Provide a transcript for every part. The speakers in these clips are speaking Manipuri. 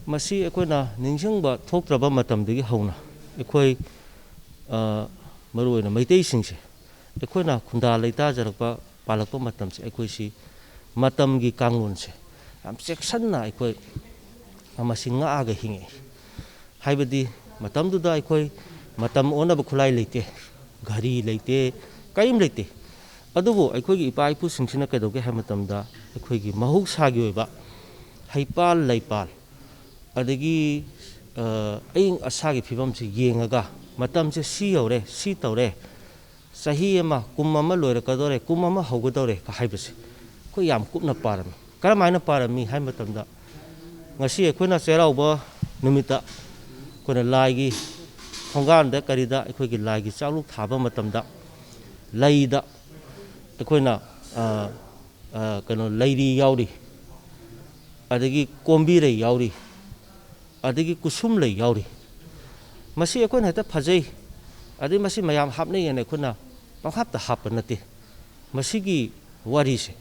Masi akoina ningsingba thoktraba matamdagi hauna ekoi maruina maitei singse akoina khunda leita jarakpa palakpa matamse ekoisi matamgi kangunse am sekshanna ekoi amasi ngaaga hinge haibadi matamduda ekoi matam onaba khulai leite gari leite kaim leite adubo ekoigi ipa ipu singsina kedoge ha matamda ekoigi mahusagi oiba haipal leipal adagi aying asagi phibamse yengaga matamse si yore si tawre sahi ama kumama loirakadore kumama haugadore ka haibase ko yam kupna parami karamaina parami hai matamda ngasi ekoina cherauba numita kona laigi thonganda karida ekoigi laigi chalu thaba matamda laida ekoina kano lairi yauri adagi kombire yauri adagi kusum lei yauri masi ekoi heta phajai adi masi mayam hapne yene khuna panghap ta hap nate masi gi wari se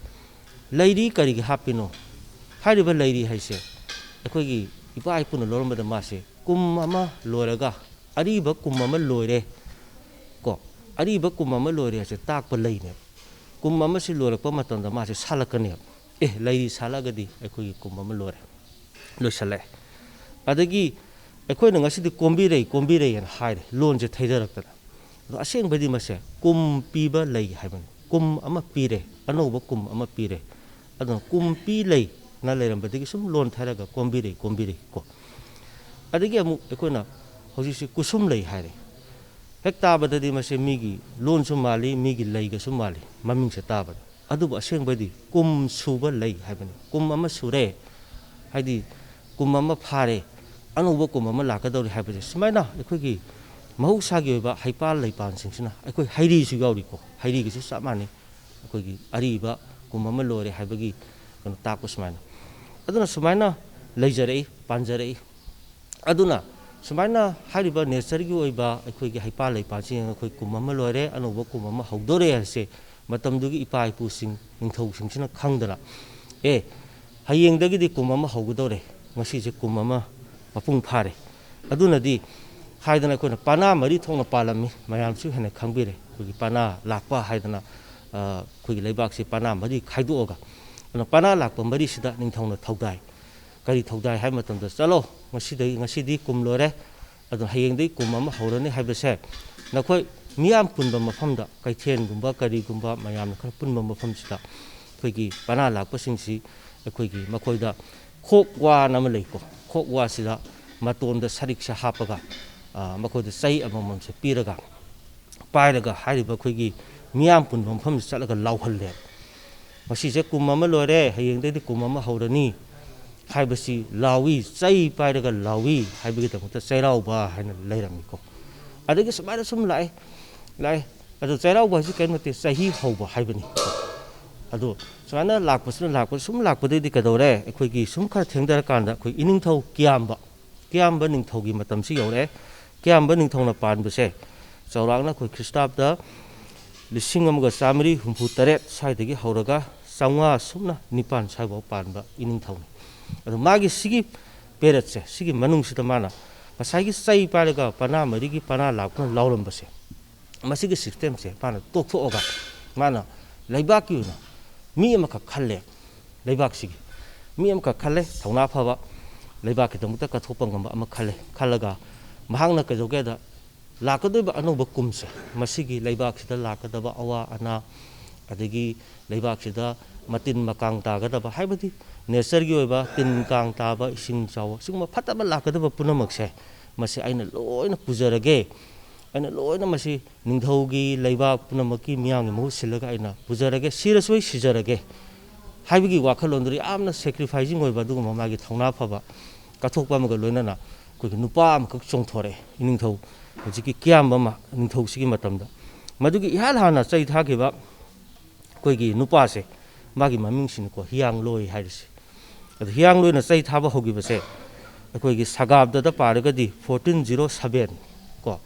lairi kari gi hapino hariba lairi haise ekoi gi ipa ipuna lorma da mase kum ama loraga ariba kum ama loire ko ariba kum ama loire se tak pa leine kum ama si lorakpa matam da mase salakane lairi salagadi ekoi kum ama lore lo sale adagi ꯑꯩꯈꯣꯏꯅ ꯉꯁꯤꯗꯤ ꯀꯣꯝꯕꯤꯔꯩ ꯍꯥꯏꯔꯦ ꯂꯣꯟꯁꯦ ꯊꯩꯊꯔꯛꯇꯅ ꯑꯗꯣ ꯑꯁꯦꯡꯕꯗꯤ ꯃꯁꯦ ꯀꯨꯝ ꯄꯤꯕ ꯂꯩ ꯍꯥꯏꯕꯅꯤ ꯀꯨꯝ ꯑꯃ ꯄꯤꯔꯦ ꯑꯅꯧꯕ ꯀꯨꯝ ꯑꯃ ꯄꯤꯔꯦ ꯑꯗꯨꯅ ꯀꯨꯝ ꯄꯤ ꯂꯩꯅ ꯂꯩꯔꯝꯕꯗꯒꯤ ꯁꯨꯝ ꯂꯣꯟ ꯊꯩꯔꯒ ꯀꯣꯝꯕꯤꯔꯩ ꯀꯣ ꯑꯗꯒꯤ ꯑꯃꯨꯛ ꯑꯩꯈꯣꯏꯅ ꯍꯧꯖꯤꯛꯁꯤ ꯀꯨꯁꯨꯝ ꯂꯩ ꯍꯥꯏꯔꯦ ꯍꯦꯛ ꯇꯥꯕꯗꯗꯤ ꯃꯁꯦ ꯃꯤꯒꯤ ꯂꯣꯟꯁꯨ ꯃꯥꯜꯂꯤ ꯃꯤꯒꯤ ꯂꯩꯒꯁꯨ ꯃꯥꯜꯂꯤ ꯃꯃꯤꯡꯁꯦ ꯇꯥꯕꯗ ꯑꯗꯨꯕꯨ ꯑꯁꯦꯡꯕꯗꯤ ꯀꯨꯝ ꯁꯨꯕ ꯂꯩ ꯍꯥꯏꯕꯅꯤ ꯀꯨꯝ ꯑꯃ ꯁꯨꯔꯦ ꯍꯥꯏꯗꯤ ꯀꯨꯝ ꯑꯃ ꯐꯥꯔꯦ ꯑꯅꯧꯕ ꯀꯨꯝ ꯑꯃ ꯂꯥꯛꯀꯗꯧꯔꯤ ꯍꯥꯏꯕꯁꯦ ꯁꯨꯃꯥꯏꯅ ꯑꯩꯈꯣꯏꯒꯤ ꯃꯍꯧꯁꯥꯒꯤ ꯑꯣꯏꯕ ꯍꯩꯄꯥꯜ ꯂꯩꯄꯥꯟꯁꯤꯡꯁꯤꯅ ꯑꯩꯈꯣꯏ ꯍꯩꯔꯤꯁꯨ ꯌꯥꯎꯔꯤꯀꯣ ꯍꯩꯔꯤꯒꯁꯨ ꯆꯞ ꯃꯥꯟꯅꯩ ꯑꯩꯈꯣꯏꯒꯤ ꯑꯔꯤꯕ ꯀꯨꯝ ꯑꯃ ꯂꯣꯏꯔꯦ ꯍꯥꯏꯕꯒꯤ ꯀꯩꯅꯣ ꯇꯥꯛꯄ ꯁꯨꯃꯥꯏꯅ ꯑꯗꯨꯅ ꯁꯨꯃꯥꯏꯅ ꯂꯩꯖꯔꯛꯏ ꯄꯥꯟꯖꯔꯛꯏ ꯑꯗꯨꯅ ꯁꯨꯃꯥꯏꯅ ꯍꯥꯏꯔꯤꯕ ꯅꯦꯆꯔꯒꯤ ꯑꯣꯏꯕ ꯑꯩꯈꯣꯏꯒꯤ ꯍꯩꯄꯥꯜ ꯂꯩꯄꯥꯟꯁꯤꯡ ꯑꯩꯈꯣꯏ ꯀꯨꯝ ꯑꯃ ꯂꯣꯏꯔꯦ ꯑꯅꯧꯕ ꯀꯨꯝ ꯑꯃ ꯍꯧꯗꯣꯔꯦ ꯍꯥꯏꯁꯦ ꯃꯇꯝꯗꯨꯒꯤ ꯏꯄꯥ ꯏꯄꯨꯁꯤꯡ ꯅꯤꯡꯊꯧꯁꯤꯡꯁꯤꯅ ꯈꯪꯗꯅ ꯍꯌꯦꯡꯗꯒꯤꯗꯤ ꯀꯨꯝ ꯑꯃ ꯍꯧꯒꯗꯧꯔꯦ ꯉꯁꯤꯁꯦ ꯀꯨꯝ ꯑꯃ ꯃꯄꯨꯡ ꯐꯥꯔꯦ ꯑꯗꯨꯅꯗꯤ ꯍꯥꯏꯗꯅ ꯑꯩꯈꯣꯏꯅ ꯄꯅꯥ ꯃꯔꯤ ꯊꯣꯛꯅ ꯄꯥꯜꯂꯝꯃꯤ ꯃꯌꯥꯝꯁꯨ ꯍꯦꯟꯅ ꯈꯪꯕꯤꯔꯦ ꯑꯩꯈꯣꯏꯒꯤ ꯄꯅꯥ ꯂꯥꯛꯄ ꯍꯥꯏꯗꯅ ꯑꯩꯈꯣꯏꯒꯤ ꯂꯩꯕꯥꯛꯁꯤ ꯄꯅꯥ ꯃꯔꯤ ꯈꯥꯏꯗꯣꯛꯑꯒ ꯑꯗꯨꯅ ꯄꯅꯥ ꯂꯥꯛꯄ ꯃꯔꯤꯁꯤꯗ ꯅꯤꯡꯊꯧꯅ ꯊꯧꯗꯥꯏ ꯀꯔꯤ ꯊꯧꯗꯥꯏ ꯍꯥꯏꯕ ꯃꯇꯝꯗ ꯆꯠꯂꯣ ꯉꯁꯤꯗꯤ ꯀꯨꯝ ꯂꯣꯏꯔꯦ ꯑꯗꯨꯅ ꯍꯌꯦꯡꯗꯒꯤ ꯀꯨꯝ ꯑꯃ ꯍꯧꯔꯅꯤ ꯍꯥꯏꯕꯁꯦ ꯅꯈꯣꯏ ꯃꯤꯌꯥꯝ ꯄꯨꯟꯕ ꯃꯐꯝꯗ ꯀꯩꯊꯦꯜꯒꯨꯝꯕ ꯀꯔꯤꯒꯨꯝꯕ ꯃꯌꯥꯝꯅ ꯈꯔ ꯄꯨꯟꯕ ꯃꯐꯝꯁꯤꯗ ꯑꯩꯈꯣꯏꯒꯤ ꯄꯅꯥ ꯂꯥꯛꯄꯁꯤꯡꯁꯤ ꯑꯩꯈꯣꯏꯒꯤ ꯃꯈꯣꯏꯗ ꯈꯣꯛ ꯋꯥꯅ ꯑꯃ ꯂꯩꯀꯣ ꯈꯣꯛ ꯋꯥꯁꯤꯗ ꯃꯇꯣꯟꯗ ꯁꯔꯤꯛꯁꯦ ꯍꯥꯞꯄꯒ ꯃꯈꯣꯏꯗ ꯆꯩ ꯑꯃꯃꯝꯁꯦ ꯄꯤꯔꯒ ꯄꯥꯏꯔꯒ ꯍꯥꯏꯔꯤꯕ ꯑꯩꯈꯣꯏꯒꯤ ꯃꯤꯌꯥꯝ ꯄꯨꯟꯕ ꯃꯐꯝꯗ ꯆꯠꯂꯒ ꯂꯥꯎꯍꯜꯂꯦ ꯃꯁꯤꯁꯦ ꯀꯨꯝ ꯑꯃ ꯂꯣꯏꯔꯦ ꯍꯌꯦꯡꯗꯩꯗꯤ ꯀꯨꯝ ꯑꯃ ꯍꯧꯔꯅꯤ ꯍꯥꯏꯕꯁꯤ ꯂꯥꯎꯏ ꯆꯩ ꯄꯥꯏꯔꯒ ꯂꯥꯎꯏ ꯍꯥꯏꯕꯒꯤꯗꯃꯛꯇ ꯆꯩꯔꯥꯎꯕ ꯍꯥꯏꯅ ꯂꯩꯔꯝꯃꯤꯀꯣ ꯑꯗꯒꯤ ꯁꯨꯃꯥꯏꯅ ꯁꯨꯝ ꯂꯥꯛꯑꯦ ꯑꯗꯣ ꯆꯩꯔꯥꯎꯕ ꯍꯥꯏꯁꯤ ꯀꯔꯤꯝ ꯅꯠꯇꯦ ꯆꯍꯤ ꯍꯧꯕ ꯍꯥꯏꯕꯅꯤ ꯑꯗꯣ ꯁꯨꯃꯥꯏꯅ ꯁꯨꯝ ꯂꯥꯛꯄꯗꯩꯗꯤ ꯀꯩꯗꯧꯔꯦ ꯑꯩꯈꯣꯏꯒꯤ ꯁꯨꯝ ꯈꯔ ꯊꯦꯡꯊꯔꯀꯥꯟꯗ ꯑꯩꯈꯣꯏ ꯏꯅꯤꯡꯊꯧ ꯀꯤꯌꯥꯝꯕ ꯅꯤꯡꯊꯧꯒꯤ ꯃꯇꯝꯁꯤ ꯌꯧꯔꯛꯑꯦ ꯀꯤꯌꯥꯝꯕ ꯅꯤꯡꯊꯧꯅ ꯄꯥꯟꯕꯁꯦ ꯆꯥꯎꯔꯥꯛꯅ ꯑꯩꯈꯣꯏ ꯈ꯭ꯔꯤꯁꯇꯥꯕꯗ 1938 ꯁ꯭ꯋꯥꯏꯗꯒꯤ ꯍꯧꯔꯒ 1909 ꯁ꯭ꯋꯥꯏꯐꯥꯎ ꯄꯥꯟꯕ ꯏꯅꯤꯡꯊꯧꯅꯤ ꯑꯗꯣ ꯃꯥꯒꯤ ꯁꯤꯒꯤ ꯄꯦꯔꯠꯁꯦ ꯁꯤꯒꯤ ꯃꯅꯨꯡꯁꯤꯗ ꯃꯥꯅ ꯉꯁꯥꯏꯒꯤ ꯆꯩ ꯄꯥꯏꯔꯒ ꯄꯅꯥ ꯃꯔꯤꯒꯤ ꯄꯅꯥ ꯂꯥꯛꯄꯅ ꯂꯥꯎꯔꯝꯕꯁꯦ ꯃꯁꯤꯒꯤ ꯁꯤꯁꯇꯦꯝꯁꯦ ꯃꯥꯅ ꯇꯣꯛꯊꯣꯛꯑꯒ ꯃꯥꯅ ꯂꯩꯕꯥꯛꯀꯤ ꯑꯣꯏꯅ ꯃꯤ ꯑꯃꯈꯛ ꯈꯜꯂꯦ ꯂꯩꯕꯥꯛꯁꯤꯒꯤ ꯃꯤ ꯑꯃꯈꯛ ꯈꯜꯂꯦ ꯊꯧꯅꯥ ꯐꯕ ꯂꯩꯕꯥꯛꯀꯤꯗꯃꯛꯇ ꯀꯠꯊꯣꯛꯄ ꯉꯝꯕ ꯑꯃ ꯈꯜꯂꯒ ꯃꯍꯥꯛꯅ ꯀꯩꯗꯧꯒꯦꯗ ꯂꯥꯛꯀꯗꯧꯔꯤꯕ ꯑꯅꯧꯕ ꯀꯨꯝꯁꯦ ꯃꯁꯤꯒꯤ ꯂꯩꯕꯥꯛꯁꯤꯗ ꯂꯥꯛꯀꯗꯕ ꯑꯋꯥ ꯑꯅꯥ ꯑꯗꯒꯤ ꯂꯩꯕꯥꯛꯁꯤꯗ ꯃꯇꯤꯟ ꯃꯀꯥꯡ ꯇꯥꯒꯗꯕ ꯍꯥꯏꯕꯗꯤ ꯅꯦꯆꯔꯒꯤ ꯑꯣꯏꯕ ꯇꯤꯟ ꯀꯥꯡ ꯇꯥꯕ ꯏꯁꯤꯡ ꯆꯥꯎꯕ ꯁꯤꯒꯨꯝꯕ ꯐꯠꯇꯕ ꯂꯥꯛꯀꯗꯕ ꯄꯨꯝꯅꯃꯛꯁꯦ ꯃꯁꯤ ꯑꯩꯅ ꯂꯣꯏꯅ ꯄꯨꯖꯔꯒꯦ ꯑꯩꯅ ꯂꯣꯏꯅ ꯃꯁꯤ ꯅꯤꯡꯊꯧꯒꯤ ꯂꯩꯕꯥꯛ ꯄꯨꯝꯅꯃꯛꯀꯤ ꯃꯤꯌꯥꯝꯒꯤ ꯃꯍꯨꯠ ꯁꯤꯜꯂꯒ ꯑꯩꯅ ꯄꯨꯖꯔꯒꯦ ꯁꯤꯔꯁꯨ ꯑꯩ ꯁꯤꯖꯔꯒꯦ ꯍꯥꯏꯕꯒꯤ ꯋꯥꯈꯜꯂꯣꯟꯗꯨ ꯌꯥꯝꯅ ꯁꯦꯀ꯭ꯔꯤꯐꯥꯏꯁꯤꯡ ꯑꯣꯏꯕ ꯑꯗꯨꯒꯨꯝꯕ ꯃꯥꯒꯤ ꯊꯧꯅꯥ ꯐꯕ ꯀꯠꯊꯣꯛꯄ ꯑꯃꯒ ꯂꯣꯏꯅꯅ ꯑꯩꯈꯣꯏꯒꯤ ꯅꯨꯄꯥ ꯑꯃꯈꯛ ꯆꯣꯡꯊꯣꯔꯛꯑꯦ ꯏꯅꯤꯡꯊꯧ ꯍꯧꯖꯤꯛꯀꯤ ꯀꯤꯌꯥꯝꯕ ꯅꯤꯡꯊꯧꯁꯤꯒꯤ ꯃꯇꯝꯗ ꯃꯗꯨꯒꯤ ꯏꯍꯥꯟ ꯍꯥꯟꯅ ꯆꯩ ꯊꯥꯈꯤꯕ ꯑꯩꯈꯣꯏꯒꯤ ꯅꯨꯄꯥꯁꯦ ꯃꯥꯒꯤ ꯃꯃꯤꯡꯁꯤꯅꯤꯀꯣ ꯍꯤꯌꯥꯡꯂꯣꯏ ꯍꯥꯏꯔꯤꯁꯦ ꯑꯗꯣ ꯍꯤꯌꯥꯡꯂꯣꯏꯅ ꯆꯩ ꯊꯥꯕ ꯍꯧꯈꯤꯕꯁꯦ ꯑꯩꯈꯣꯏꯒꯤ ꯁꯒꯥꯕꯗ ꯄꯥꯔꯒꯗꯤ 1407 ꯀꯣ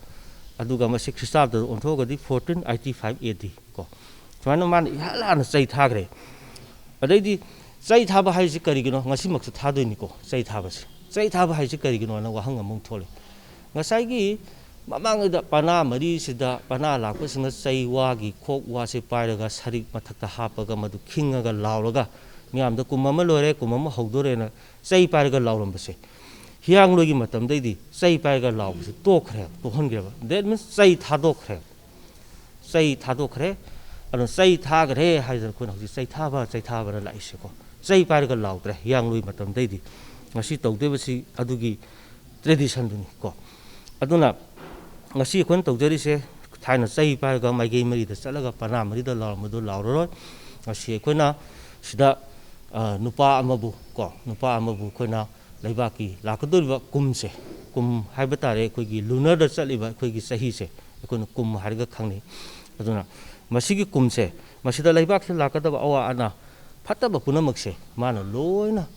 ꯑꯗꯨꯒ ꯃꯁꯤ ꯈ꯭ꯔꯤꯁꯇꯥꯕꯗ ꯑꯣꯟꯊꯣꯛꯑꯒꯗꯤ 1485 AD ꯀꯣ ꯁꯨꯃꯥꯏꯅ ꯃꯥꯅ ꯏꯍꯥꯟ ꯍꯥꯟꯅ ꯆꯩ ꯊꯥꯈ꯭ꯔꯦ ꯑꯗꯩꯗꯤ ꯆꯩ ꯊꯥꯕ ꯍꯥꯏꯁꯤ ꯀꯔꯤꯒꯤꯅꯣ ꯉꯁꯤꯃꯛꯁꯨ ꯊꯥꯗꯣꯏꯅꯤꯀോ ꯆꯩ ꯊꯥꯕꯁꯦ ꯆꯩ ꯊꯥꯕ ꯍꯥꯏꯁꯤ ꯀꯔꯤꯒꯤꯅꯣ ꯍꯥꯏꯅ ꯋꯥꯍꯪ ꯑꯃꯨꯛ ꯊꯣꯛꯂꯛꯑꯦ ꯉꯁꯥꯏꯒꯤ ꯃꯃꯥꯡꯉꯩꯗ ꯄꯅꯥ ꯃꯔꯤꯁꯤꯗ ꯄꯅꯥ ꯂꯥꯛꯄꯁꯤꯡꯅ ꯆꯩ ꯋꯥꯒꯤ ꯈꯣꯛ ꯋꯥꯁꯦ ꯄꯥꯏꯔꯒ ꯁꯔꯤꯛ ꯃꯊꯛꯇ ꯍꯥꯞꯄꯒ ꯃꯗꯨ ꯈꯤꯡꯉꯒ ꯂꯥꯎꯔꯒ ꯃꯤꯌꯥꯝꯗ ꯀꯨꯝ ꯑꯃ ꯂꯣꯏꯔꯦ ꯀꯨꯝ ꯑꯃ ꯍꯧꯗꯣꯔꯦꯅ ꯆꯩ ꯄꯥꯏꯔꯒ ꯂꯥꯎꯔꯝꯕꯁꯦ ꯍꯤꯌꯥꯡꯂꯣꯏꯒꯤ ꯃꯇꯝꯗꯩꯗꯤ ꯆꯩ ꯄꯥꯏꯔꯒ ꯂꯥꯎꯕꯁꯦ ꯇꯣꯛꯍꯟꯈ꯭ꯔꯦꯕ ꯗꯦꯠ ꯃꯤꯟꯁ ꯆꯩ ꯊꯥꯗꯣꯛꯈ꯭ꯔꯦ ꯑꯗꯨꯅ ꯆꯩ ꯊꯥꯈ꯭ꯔꯦ ꯍꯥꯏꯗꯅ ꯑꯩꯈꯣꯏꯅ ꯍꯧꯖꯤꯛ ꯆꯩꯊꯥꯕꯅ ꯂꯥꯛꯏꯁꯦꯀꯣ ꯆꯩ ꯄꯥꯏꯔꯒ ꯂꯥꯎꯗ꯭ꯔꯦ ꯍꯤꯌꯥꯡꯂꯣꯏ ꯃꯇꯝꯗꯩꯗꯤ ꯉꯁꯤ ꯇꯧꯗꯣꯏꯕꯁꯤ ꯑꯗꯨꯒꯤ ꯇ꯭ꯔꯦꯗꯤꯁꯟꯗꯨꯅꯤ ꯀꯣ ꯑꯗꯨꯅ ꯉꯁꯤ ꯑꯩꯈꯣꯏꯅ ꯇꯧꯖꯔꯤꯁꯦ ꯊꯥꯏꯅ ꯆꯩ ꯄꯥꯏꯔꯒ ꯃꯥꯏꯀꯩ ꯃꯔꯤꯗ ꯆꯠꯂꯒ ꯄꯅꯥ ꯃꯔꯤꯗ ꯂꯥꯎꯔꯝꯕꯗꯨ ꯂꯥꯎꯔꯔꯣꯏ ꯉꯁꯤ ꯑꯩꯈꯣꯏꯅ ꯁꯤꯗ ꯅꯨꯄꯥ ꯑꯃꯕꯨ ꯑꯩꯈꯣꯏꯅ ꯂꯩꯕꯥꯛꯀꯤ ꯂꯥꯛꯀꯗꯧꯔꯤꯕ ꯀꯨꯝ ꯍꯥꯏꯕ ꯇꯥꯔꯦ ꯑꯩꯈꯣꯏꯒꯤ ꯂꯨꯅꯔꯗ ꯆꯠꯂꯤꯕ ꯑꯩꯈꯣꯏꯒꯤ ꯆꯍꯤꯁꯦ ꯑꯩꯈꯣꯏꯅ ꯀꯨꯝ ꯍꯥꯏꯔꯒ ꯈꯪꯅꯩ ꯑꯗꯨꯅ ꯃꯁꯤꯒꯤ ꯀꯨꯝꯁꯦ ꯃꯁꯤꯗ ꯂꯩꯕꯥꯛꯁꯤꯗ ꯂꯥꯛꯀꯗꯕ ꯑꯋꯥ ꯑꯅꯥ ꯐꯠꯇꯕ ꯄꯨꯝꯅꯃꯛꯁꯦ ꯃꯥꯅ ꯂꯣꯏꯅ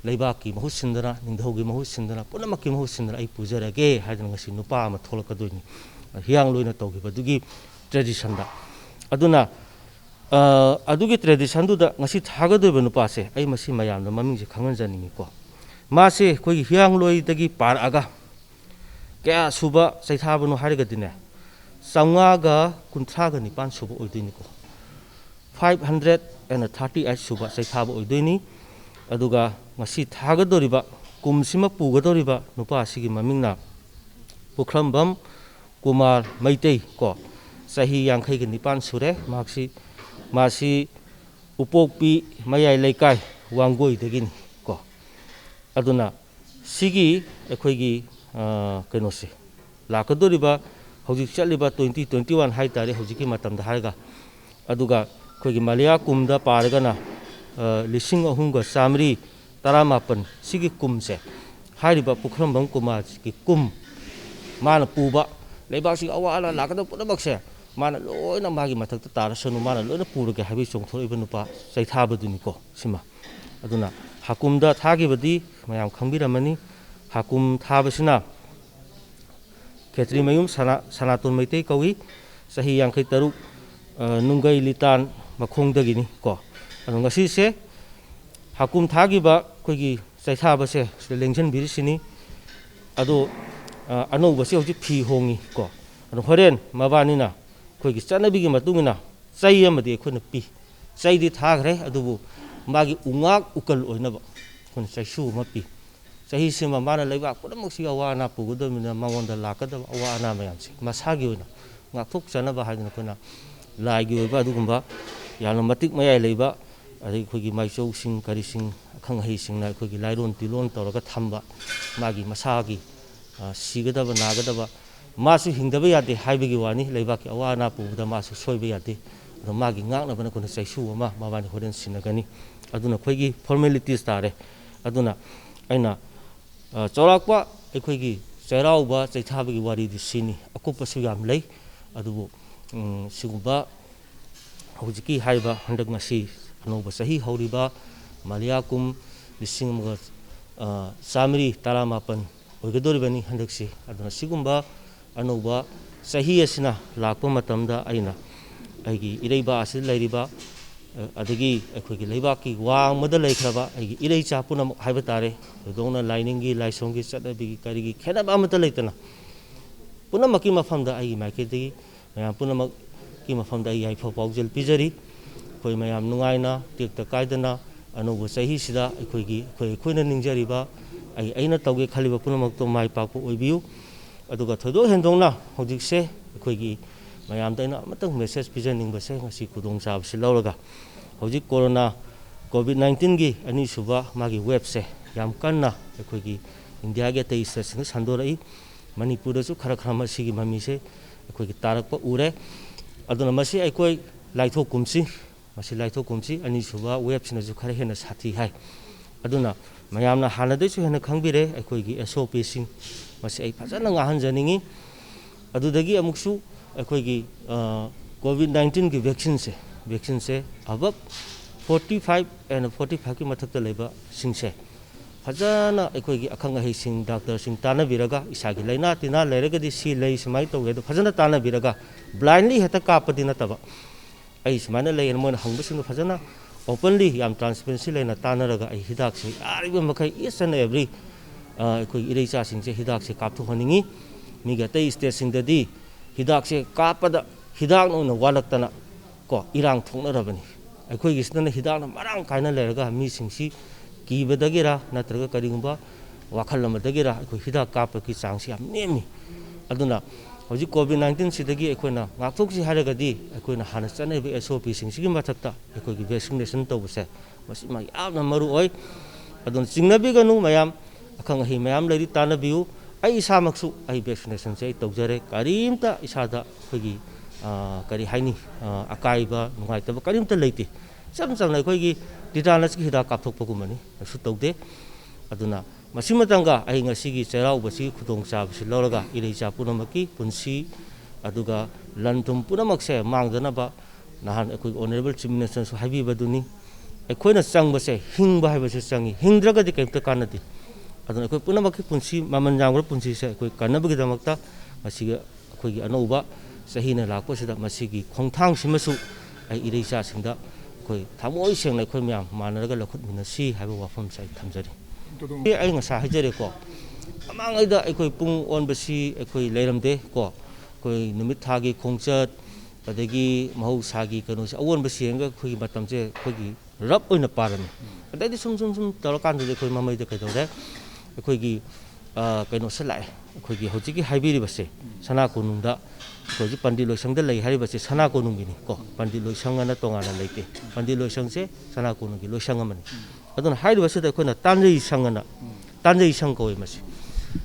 ꯂꯩꯕꯥꯛꯀꯤ ꯃꯍꯨꯠ ꯁꯤꯟꯗꯅ ꯅꯤꯡꯊꯧꯒꯤ ꯃꯍꯨꯠ ꯁꯤꯟꯗꯅ ꯄꯨꯝꯅꯃꯛꯀꯤ ꯃꯍꯨꯠ ꯁꯤꯟꯗꯅ ꯑꯩ ꯄꯨꯖꯔꯒꯦ ꯍꯥꯏꯗꯅ ꯉꯁꯤ ꯅꯨꯄꯥ ꯑꯃ ꯊꯣꯛꯂꯛꯀꯗꯣꯏꯅꯤ ꯍꯤꯌꯥꯡꯂꯣꯏꯅ ꯇꯧꯈꯤꯕꯗꯨꯒꯤ ꯇ꯭ꯔꯦꯗꯤꯁꯟꯗ ꯑꯗꯨꯅ ꯑꯗꯨꯒꯤ ꯇ꯭ꯔꯦꯗꯤꯁꯟꯗꯨꯗ ꯉꯁꯤ ꯊꯥꯒꯗꯣꯏꯕ ꯅꯨꯄꯥꯁꯦ ꯑꯩ ꯃꯁꯤ ꯃꯌꯥꯝꯗ ꯃꯃꯤꯡꯁꯦ ꯈꯪꯍꯟꯖꯅꯤꯡꯉꯤꯀꯣ ꯃꯥꯁꯦ ꯑꯩꯈꯣꯏꯒꯤ ꯍꯤꯌꯥꯡꯂꯣꯏꯗꯒꯤ ꯄꯥꯔꯛꯑꯒ ꯀꯌా ꯁꯨꯕ ꯆꯩꯊꯥꯕꯅꯣ ꯍꯥꯏꯔꯒꯗꯤꯅꯦ 539 ꯁꯨꯕ ꯑꯣꯏꯗꯣꯏꯅꯤꯀꯣ 538 ꯁꯨꯕ ꯆꯩꯊꯥꯕ ꯑꯣꯏꯗꯣꯏꯅꯤ ꯑꯗꯨꯒ ꯉꯁꯤ ꯊꯥꯒꯗꯧꯔꯤꯕ ꯀꯨꯝꯁꯤꯃ ꯄꯨꯒꯗꯧꯔꯤꯕ ꯅꯨꯄꯥ ꯑꯁꯤꯒꯤ ꯃꯃꯤꯡꯅ ꯄꯨꯈ꯭ꯔꯝꯕꯝ ꯀꯨꯃꯥꯔ ꯃꯩꯇꯩ ꯀꯣ ꯆꯍꯤ 59 ꯁꯨꯔꯦ ꯃꯥꯁꯤ ꯎꯄꯣꯛꯄꯤ ꯃꯌꯥꯏ ꯂꯩꯀꯥꯏ ꯋꯥꯡꯒꯣꯏꯗꯒꯤꯅꯤ ꯀꯣ ꯑꯗꯨꯅ ꯁꯤꯒꯤ ꯑꯩꯈꯣꯏꯒꯤ ꯀꯩꯅꯣꯁꯦ ꯂꯥꯛꯀꯗꯧꯔꯤꯕ ꯍꯧꯖꯤꯛ ꯆꯠꯂꯤꯕ 2021 ꯍꯥꯏꯇꯥꯔꯦ ꯍꯧꯖꯤꯛꯀꯤ ꯃꯇꯝꯗ ꯍꯥꯏꯔꯒ ꯑꯗꯨꯒ ꯑꯩꯈꯣꯏꯒꯤ ꯃꯂꯤꯌꯥ ꯀꯨꯝꯗ ꯄꯥꯔꯒꯅ 3,317 ꯁꯤꯒꯤ ꯀꯨꯝꯁꯦ ꯍꯥꯏꯔꯤꯕ ꯄꯨꯈ꯭ꯔꯝꯕꯝ ꯀꯨꯃꯥꯔꯒꯤ ꯀꯨꯝ ꯃꯥꯅ ꯄꯨꯕ ꯂꯩꯕꯥꯛꯁꯤꯒꯤ ꯑꯋꯥ ꯑꯅꯥ ꯂꯥꯛꯀꯗꯕ ꯄꯨꯝꯅꯃꯛꯁꯦ ꯃꯥꯅ ꯂꯣꯏꯅ ꯃꯥꯒꯤ ꯃꯊꯛꯇ ꯇꯥꯔꯁꯅꯨ ꯃꯥꯅ ꯂꯣꯏꯅ ꯄꯨꯔꯒꯦ ꯍꯥꯏꯕꯒꯤ ꯆꯣꯡꯊꯣꯔꯛꯏꯕ ꯅꯨꯄꯥ ꯆꯩꯊꯥꯕꯗꯨꯅꯤꯀꯣ ꯁꯤꯃ ꯑꯗꯨꯅ ꯍꯥꯀꯨꯝꯗ ꯊꯥꯈꯤꯕꯗꯤ ꯃꯌꯥꯝ ꯈꯪꯕꯤꯔꯝꯃꯅꯤ ꯍꯥꯀꯨꯝ ꯊꯥꯕꯁꯤꯅ ꯈꯦꯇ꯭ꯔꯤꯃꯌꯨꯝ ꯁꯅꯥꯇꯣꯟ ꯃꯩꯇꯩ ꯀꯧꯏ ꯆꯍꯤ 53 ꯅꯨꯡꯒꯩ ꯂꯤꯇꯥꯟ ꯃꯈꯣꯡꯗꯒꯤꯅꯤ ꯀꯣ ꯑꯗꯣ ꯉꯁꯤꯁꯦ ꯍꯥꯀꯨꯝ ꯊꯥꯈꯤꯕ ꯑꯩꯈꯣꯏꯒꯤ ꯆꯩꯊꯥꯕꯁꯦ ꯁꯤꯗ ꯂꯦꯡꯁꯤꯟꯕꯤꯔꯤꯁꯤꯅꯤ ꯑꯗꯣ ꯑꯅꯧꯕꯁꯤ ꯍꯧꯖꯤꯛ ꯐꯤ ꯍꯣꯡꯉꯤ ꯀꯣ ꯑꯗꯣ ꯍꯣꯔꯦꯟ ꯃꯕꯥꯅꯤꯅ ꯑꯩꯈꯣꯏꯒꯤ ꯆꯠꯅꯕꯤꯒꯤ ꯃꯇꯨꯡ ꯏꯟꯅ ꯆꯩ ꯑꯃꯗꯤ ꯑꯩꯈꯣꯏꯅ ꯄꯤ ꯆꯩꯗꯤ ꯊꯥꯈ꯭ꯔꯦ ꯑꯗꯨꯕꯨ ꯃꯥꯒꯤ ꯎꯉꯥꯛ ꯎꯀꯜ ꯑꯣꯏꯅꯕ ꯑꯩꯈꯣꯏꯅ ꯆꯩꯁꯨ ꯑꯃ ꯄꯤ ꯆꯍꯤꯁꯤꯃ ꯃꯥꯅ ꯂꯩꯕꯥꯛ ꯄꯨꯝꯅꯃꯛꯁꯤꯒꯤ ꯑꯋꯥ ꯑꯅꯥ ꯄꯨꯒꯗꯕꯅꯤꯅ ꯃꯉꯣꯟꯗ ꯂꯥꯛꯀꯗꯕ ꯑꯋꯥ ꯑꯅꯥ ꯃꯌꯥꯝꯁꯦ ꯃꯁꯥꯒꯤ ꯑꯣꯏꯅ ꯉꯥꯛꯊꯣꯛꯆꯅꯕ ꯍꯥꯏꯗꯅ ꯑꯩꯈꯣꯏꯅ ꯂꯥꯏꯒꯤ ꯑꯣꯏꯕ ꯑꯗꯨꯒꯨꯝꯕ ꯌꯥꯝꯅ ꯃꯇꯤꯛ ꯃꯌꯥꯏ ꯂꯩꯕ ꯑꯗꯒꯤ ꯑꯩꯈꯣꯏꯒꯤ ꯃꯥꯏꯆꯧꯁꯤꯡ ꯀꯔꯤꯁꯤꯡ ꯑꯈꯪ ꯑꯍꯩꯁꯤꯡꯅ ꯑꯩꯈꯣꯏꯒꯤ ꯂꯥꯏꯔꯣꯟ ꯇꯤꯂꯣꯟ ꯇꯧꯔꯒ ꯊꯝꯕ ꯃꯥꯒꯤ ꯃꯁꯥꯒꯤ ꯁꯤꯒꯗꯕ ꯅꯥꯒꯗꯕ ꯃꯥꯁꯨ ꯍꯤꯡꯗꯕ ꯌꯥꯗꯦ ꯍꯥꯏꯕꯒꯤ ꯋꯥꯅꯤ ꯂꯩꯕꯥꯛꯀꯤ ꯑꯋꯥ ꯑꯅꯥ ꯄꯨꯕꯗ ꯃꯥꯁꯨ ꯁꯣꯏꯕ ꯌꯥꯗꯦ ꯑꯗꯣ ꯃꯥꯒꯤ ꯉꯥꯛꯅꯕꯅ ꯑꯩꯈꯣꯏꯅ ꯆꯩꯁꯨ ꯑꯃ ꯃꯕꯥꯅꯤ ꯍꯣꯔꯦꯟ ꯁꯤꯟꯅꯒꯅꯤ ꯑꯗꯨꯅ ꯑꯩꯈꯣꯏꯒꯤ ꯐꯣꯔꯃꯦꯂꯤꯇꯤꯁ ꯇꯥꯔꯦ ꯑꯗꯨꯅ ꯑꯩꯅ ꯆꯥꯎꯔꯥꯛꯄ ꯑꯩꯈꯣꯏꯒꯤ ꯆꯩꯔꯥꯎꯕ ꯆꯩꯊꯥꯕꯒꯤ ꯋꯥꯔꯤꯗꯤ ꯁꯤꯅꯤ ꯑꯀꯨꯞꯄꯁꯨ ꯌꯥꯝ ꯂꯩ ꯑꯗꯨꯕꯨ ꯁꯤꯒꯨꯝꯕ ꯍꯧꯖꯤꯛꯀꯤ ꯍꯥꯏꯔꯤꯕ ꯍꯟꯗꯛ ꯉꯁꯤ ꯑꯅꯧꯕ ꯆꯍꯤ ꯍꯧꯔꯤꯕ ꯃꯂꯤꯌꯥ ꯀꯨꯝ 1,117 ꯑꯣꯏꯒꯗꯧꯔꯤꯕꯅꯤ ꯍꯟꯗꯛꯁꯤ ꯑꯗꯨꯅ ꯁꯤꯒꯨꯝꯕ ꯑꯅꯧꯕ ꯆꯍꯤ ꯑꯁꯤꯅ ꯂꯥꯛꯄ ꯃꯇꯝꯗ ꯑꯩꯅ ꯑꯩꯒꯤ ꯏꯔꯩꯕꯥꯛ ꯑꯁꯤꯗ ꯂꯩꯔꯤꯕ ꯑꯗꯒꯤ ꯑꯩꯈꯣꯏꯒꯤ ꯂꯩꯕꯥꯛꯀꯤ ꯋꯥꯡꯃꯗ ꯂꯩꯈ꯭ꯔꯕ ꯑꯩꯒꯤ ꯏꯔꯩꯆꯥ ꯄꯨꯝꯅꯃꯛ ꯍꯥꯏꯕ ꯇꯥꯔꯦ ꯊꯣꯏꯗꯣꯛꯅ ꯂꯥꯏꯅꯤꯡꯒꯤ ꯂꯥꯏꯁꯣꯟꯒꯤ ꯆꯠꯅꯕꯤꯒꯤ ꯀꯔꯤꯒꯤ ꯈꯦꯠꯅꯕ ꯑꯃꯠꯇ ꯂꯩꯇꯅ ꯄꯨꯝꯅꯃꯛꯀꯤ ꯃꯐꯝꯗ ꯑꯩꯒꯤ ꯃꯥꯏꯀꯩꯗꯒꯤ ꯃꯌꯥꯝ ꯄꯨꯝꯅꯃꯛꯀꯤ ꯃꯐꯝꯗ ꯑꯩ ꯌꯥꯏꯐ ꯄꯥꯎꯖꯦꯜ ꯄꯤꯖꯔꯤ ꯑꯩꯈꯣꯏ ꯃꯌꯥꯝ ꯅꯨꯡꯉꯥꯏꯅ ꯇꯦꯛꯇ ꯀꯥꯏꯗꯅ ꯑꯅꯧꯕ ꯆꯍꯤꯁꯤꯗ ꯑꯩꯈꯣꯏꯅ ꯅꯤꯡꯖꯔꯤꯕ ꯑꯩꯅ ꯇꯧꯒꯦ ꯈꯜꯂꯤꯕ ꯄꯨꯝꯅꯃꯛꯇꯣ ꯃꯥꯏ ꯄꯥꯛꯄ ꯑꯣꯏꯕꯤꯌꯨ ꯑꯗꯨꯒ ꯊꯣꯏꯗꯣꯛ ꯍꯦꯟꯗꯣꯛꯅ ꯍꯧꯖꯤꯛꯁꯦ ꯑꯩꯈꯣꯏꯒꯤ ꯃꯌꯥꯝꯗ ꯑꯩꯅ ꯑꯃꯇꯪ ꯃꯦꯁꯦꯖ ꯄꯤꯖꯅꯤꯡꯕꯁꯦ ꯉꯁꯤ ꯈꯨꯗꯣꯡꯆꯥꯕꯁꯤ ꯂꯧꯔꯒ ꯍꯧꯖꯤꯛ ꯀꯣꯚꯤꯗ-19ꯒꯤ ꯑꯅꯤꯁꯨꯕ ꯃꯥꯒꯤ ꯋꯦꯕꯁꯦ ꯌꯥꯝ ꯀꯟꯅ ꯑꯩꯈꯣꯏꯒꯤ ꯏꯟꯗꯤꯌꯥꯒꯤ ꯑꯇꯩ ꯁ꯭ꯇꯦꯠꯁꯤꯡꯗ ꯁꯟꯗꯣꯔꯛꯏ ꯃꯅꯤꯄꯨꯔꯗꯁꯨ ꯈꯔ ꯃꯁꯤꯒꯤ ꯃꯃꯤꯁꯦ ꯑꯩꯈꯣꯏꯒꯤ ꯇꯥꯔꯛꯄ ꯎꯔꯦ ꯑꯗꯨꯅ ꯃꯁꯤ ꯑꯩꯈꯣꯏ ꯂꯥꯏꯊꯣꯛꯀꯨꯝꯁꯤ ꯑꯅꯤꯁꯨꯕ ꯋꯦꯕꯁꯤꯅꯁꯨ ꯈꯔ ꯍꯦꯟꯅ ꯁꯥꯊꯤ ꯍꯥꯏ ꯑꯗꯨꯅ ꯃꯌꯥꯝꯅ ꯍꯥꯟꯅꯗꯩꯁꯨ ꯍꯦꯟꯅ ꯈꯪꯕꯤꯔꯦ ꯑꯩꯈꯣꯏꯒꯤ SOPꯁꯤꯡ ꯃꯁꯤ ꯑꯩ ꯐꯖꯅ ꯉꯥꯡꯍꯟꯖꯅꯤꯡꯉꯤ ꯑꯗꯨꯗꯒꯤ ꯑꯃꯨꯛꯁꯨ ꯑꯩꯈꯣꯏꯒꯤ ꯀꯣꯚꯤꯗ-19ꯒꯤ ꯚꯦꯛꯁꯤꯟꯁꯦ ꯑꯕꯞ 45 and 45ꯀꯤ ꯃꯊꯛꯇ ꯂꯩꯕꯁꯤꯡꯁꯦ ꯐꯖꯅ ꯑꯩꯈꯣꯏꯒꯤ ꯑꯈꯪ ꯑꯍꯩꯁꯤꯡ ꯗꯥꯛꯇꯔꯁꯤꯡ ꯇꯥꯟꯅꯕꯤꯔꯒ ꯏꯁꯥꯒꯤ ꯂꯩꯅꯥ ꯇꯤꯟꯅꯥ ꯂꯩꯔꯒꯗꯤ ꯁꯤ ꯂꯩ ꯁꯨꯃꯥꯏꯅ ꯇꯧꯒꯦ ꯑꯗꯣ ꯐꯖꯅ ꯇꯥꯟꯅꯕꯤꯔꯒ ꯕ꯭ꯂꯥꯏꯟꯂꯤ ꯍꯦꯛꯇ ꯀꯥꯞꯄꯗꯤ ꯅꯠꯇꯕ ꯑꯩ ꯁꯨꯃꯥꯏꯅ ꯂꯩꯌꯦꯅ ꯃꯣꯏꯅ ꯍꯪꯕꯁꯤꯡꯗꯣ ꯐꯖꯅ ꯑꯣꯄꯟꯂꯤ ꯌꯥꯝ ꯇ꯭ꯔꯥꯟꯁꯄꯦꯔꯦꯟꯁꯤ ꯂꯩꯅ ꯇꯥꯟꯅꯔꯒ ꯑꯩ ꯍꯤꯗꯥꯛꯁꯦ ꯌꯥꯔꯤꯕ ꯃꯈꯩ ꯏꯆ ꯑꯦꯟ ꯑꯦꯕ꯭ꯔꯤ ꯑꯩꯈꯣꯏꯒꯤ ꯏꯔꯩꯆꯥꯁꯤꯡꯁꯦ ꯍꯤꯗꯥꯛꯁꯦ ꯀꯥꯞꯊꯣꯛꯍꯟꯅꯤꯡꯉꯤ ꯃꯤꯒꯤ ꯑꯇꯩ ꯁ꯭ꯇꯦꯠꯁꯤꯡꯗꯗꯤ ꯍꯤꯗꯥꯛꯁꯦ ꯀꯥꯞꯄꯗ ꯍꯤꯗꯥꯛꯅ ꯑꯣꯏꯅ ꯋꯥꯠꯂꯛꯇꯅ ꯀꯣ ꯏꯔꯥꯡ ꯊꯣꯛꯅꯔꯕꯅꯤ ꯑꯩꯈꯣꯏꯒꯤꯁꯤꯗꯅ ꯍꯤꯗꯥꯛꯅ ꯃꯔꯥꯡ ꯀꯥꯏꯅ ꯂꯩꯔꯒ ꯃꯤꯁꯤꯡꯁꯤ ꯀꯤꯕꯗꯒꯤꯔ ꯅꯠꯇ꯭ꯔꯒ ꯀꯔꯤꯒꯨꯝꯕ ꯋꯥꯈꯜ ꯑꯃꯗꯒꯤꯔ ꯑꯩꯈꯣꯏ ꯍꯤꯗꯥꯛ ꯀꯥꯞꯄꯒꯤ ꯆꯥꯡꯁꯤ ꯌꯥꯝ ꯅꯦꯝꯃꯤ ꯑꯗꯨꯅ ꯍꯧꯖꯤꯛ ꯀꯣꯚꯤꯗ-19ꯁꯤꯗꯒꯤ ꯑꯩꯈꯣꯏꯅ ꯉꯥꯛꯊꯣꯛꯁꯤ ꯍꯥꯏꯔꯒꯗꯤ ꯑꯩꯈꯣꯏꯅ ꯍꯥꯟꯅ ꯆꯠꯅꯔꯤꯕ SOPꯁꯤꯡꯁꯤꯒꯤ ꯃꯊꯛꯇ ꯑꯩꯈꯣꯏꯒꯤ ꯚꯦꯛꯁꯤꯅꯦꯁꯟ ꯇꯧꯕꯁꯦ ꯃꯁꯤꯃ ꯌꯥꯝꯅ ꯃꯔꯨ ꯑꯣꯏ ꯑꯗꯨꯅ ꯆꯤꯡꯅꯕꯤꯒꯅꯨ ꯃꯌꯥꯝ ꯑꯈꯪ ꯑꯍꯩ ꯃꯌꯥꯝ ꯂꯩꯔꯤ ꯇꯥꯟꯅꯕꯤꯌꯨ ꯑꯩ ꯏꯁꯥꯃꯛꯁꯨ ꯑꯩ ꯚꯦꯛꯁꯤꯅꯦꯁꯟꯁꯦ ꯑꯩ ꯇꯧꯖꯔꯦ ꯀꯔꯤꯝꯇ ꯏꯁꯥꯗ ꯑꯩꯈꯣꯏꯒꯤ ꯀꯔꯤ ꯍꯥꯏꯅꯤ ꯑꯀꯥꯏꯕ ꯅꯨꯡꯉꯥꯏꯇꯕ ꯀꯔꯤꯝꯇ ꯂꯩꯇꯦ ꯏꯆꯝ ꯆꯝꯅ ꯑꯩꯈꯣꯏꯒꯤ ꯇꯤꯇꯥꯅꯁꯀꯤ ꯍꯤꯗꯥꯛ ꯀꯥꯞꯊꯣꯛꯄꯒꯨꯝꯕꯅꯤ ꯀꯩꯁꯨ ꯇꯧꯗꯦ ꯑꯗꯨꯅ ꯃꯁꯤꯃꯇꯪꯒ ꯑꯩ ꯉꯁꯤꯒꯤ ꯆꯩꯔꯥꯎꯕꯁꯤꯒꯤ ꯈꯨꯗꯣꯡꯆꯥꯕꯁꯤ ꯂꯧꯔꯒ ꯏꯔꯩꯆꯥ ꯄꯨꯝꯅꯃꯛꯀꯤ ꯄꯨꯟꯁꯤ ꯑꯗꯨꯒ ꯂꯟ ꯊꯨꯝ ꯄꯨꯝꯅꯃꯛꯁꯦ ꯃꯥꯡꯗꯅꯕ ꯅꯍꯥꯟ ꯑꯩꯈꯣꯏꯒꯤ ꯑꯣꯅꯔꯦꯕꯜ ꯆꯤꯐ ꯃꯤꯅꯤꯁꯇꯔꯅꯁꯨ ꯍꯥꯏꯕꯤꯕꯗꯨꯅꯤ ꯑꯩꯈꯣꯏꯅ ꯆꯪꯕꯁꯦ ꯍꯤꯡꯕ ꯍꯥꯏꯕꯁꯤ ꯆꯪꯏ ꯍꯤꯡꯗ꯭ꯔꯒꯗꯤ ꯀꯔꯤꯝꯇ ꯀꯥꯟꯅꯗꯦ ꯑꯗꯨꯅ ꯑꯩꯈꯣꯏ ꯄꯨꯝꯅꯃꯛꯀꯤ ꯄꯨꯟꯁꯤ ꯃꯃꯜ ꯌꯥꯝꯈ꯭ꯔꯕ ꯄꯨꯟꯁꯤꯁꯦ ꯑꯩꯈꯣꯏ ꯀꯟꯅꯕꯒꯤꯗꯃꯛꯇ ꯃꯁꯤꯒꯤ ꯑꯩꯈꯣꯏꯒꯤ ꯑꯅꯧꯕ ꯆꯍꯤꯅ ꯂꯥꯛꯄꯁꯤꯗ ꯃꯁꯤꯒꯤ ꯈꯣꯡꯊꯥꯡꯁꯤꯃꯁꯨ ꯑꯩ ꯏꯔꯩꯆꯥꯁꯤꯡꯗ ꯑꯩꯈꯣꯏ ꯊꯃꯣꯏ ꯁꯦꯡꯅ ꯑꯩꯈꯣꯏ ꯃꯌꯥꯝ ꯃꯥꯟꯅꯔꯒ ꯂꯧꯈꯠꯃꯤꯟꯅꯁꯤ ꯍꯥꯏꯕ ꯋꯥꯐꯝꯁꯦ ꯑꯩ ꯊꯝꯖꯔꯤ ꯑꯩ ꯉꯁꯥꯏ ꯍꯥꯏꯖꯔꯦꯀꯣ ꯃꯃꯥꯡꯉꯩꯗ ꯑꯩꯈꯣꯏ ꯄꯨꯡ ꯑꯣꯟꯕꯁꯤ ꯑꯩꯈꯣꯏ ꯂꯩꯔꯝꯗꯦ ꯀꯣ ꯑꯩꯈꯣই ꯅꯨꯃꯤꯠ ꯊꯥꯒꯤ ꯈꯣꯡꯆꯠ ꯑꯗꯒꯤ ꯃꯍꯧꯁꯥꯒꯤ ꯀꯩꯅꯣꯁꯦ ꯑꯑꯣꯟꯕꯁꯤ ꯌꯦꯡꯉꯒ ꯑꯩꯈꯣꯏꯒꯤ ꯃꯇꯝꯁꯦ ꯑꯩꯈꯣꯏꯒꯤ ꯔꯞ ꯑꯣꯏꯅ ꯄꯥꯔꯝꯃꯤ ꯑꯗꯩꯗꯤ ꯁꯨꯝ ꯇꯧꯔꯀꯥꯟꯗꯗꯤ ꯑꯩꯈꯣই ꯃꯃꯩꯗ ꯀꯩꯗꯧꯔꯦ ꯑꯩꯈꯣꯏꯒꯤ ꯀꯩꯅꯣꯁꯦ ꯂꯥꯛꯑꯦ ꯑꯩꯈꯣꯏꯒꯤ ꯍꯧꯖꯤꯛꯀꯤ ꯍꯥꯏꯕꯤꯔꯤꯕꯁꯦ ꯁꯅꯥ ꯀꯣꯅꯨꯡꯗ ꯍꯧꯖꯤꯛ ꯄꯟꯗꯤꯠ ꯂꯣꯏꯁꯪꯗ ꯂꯩ ꯍꯥꯏꯔꯤꯕꯁꯦ ꯁꯅꯥ ꯀꯣꯅꯨꯡꯒꯤꯅꯤ ꯀꯣ ꯄꯟꯗꯤꯠ ꯂꯣꯏꯁꯪ ꯑꯅ ꯇꯣꯉꯥꯟꯅ ꯂꯩꯇꯦ ꯄꯟꯗꯤꯠ ꯂꯣꯏꯁꯪꯁꯦ ꯁꯅꯥ ꯀꯣꯅꯨꯡꯒꯤ ꯂꯣꯏꯁꯪ ꯑꯃꯅꯤ ꯑꯗꯨꯅ ꯍꯥꯏꯔꯤꯕꯁꯤꯗ ꯑꯩꯈꯣꯏꯅ ꯇꯥꯟꯖꯩ ꯁꯪ ꯑꯅ ꯇꯥꯟꯖꯩ ꯁꯪ ꯀꯧꯏ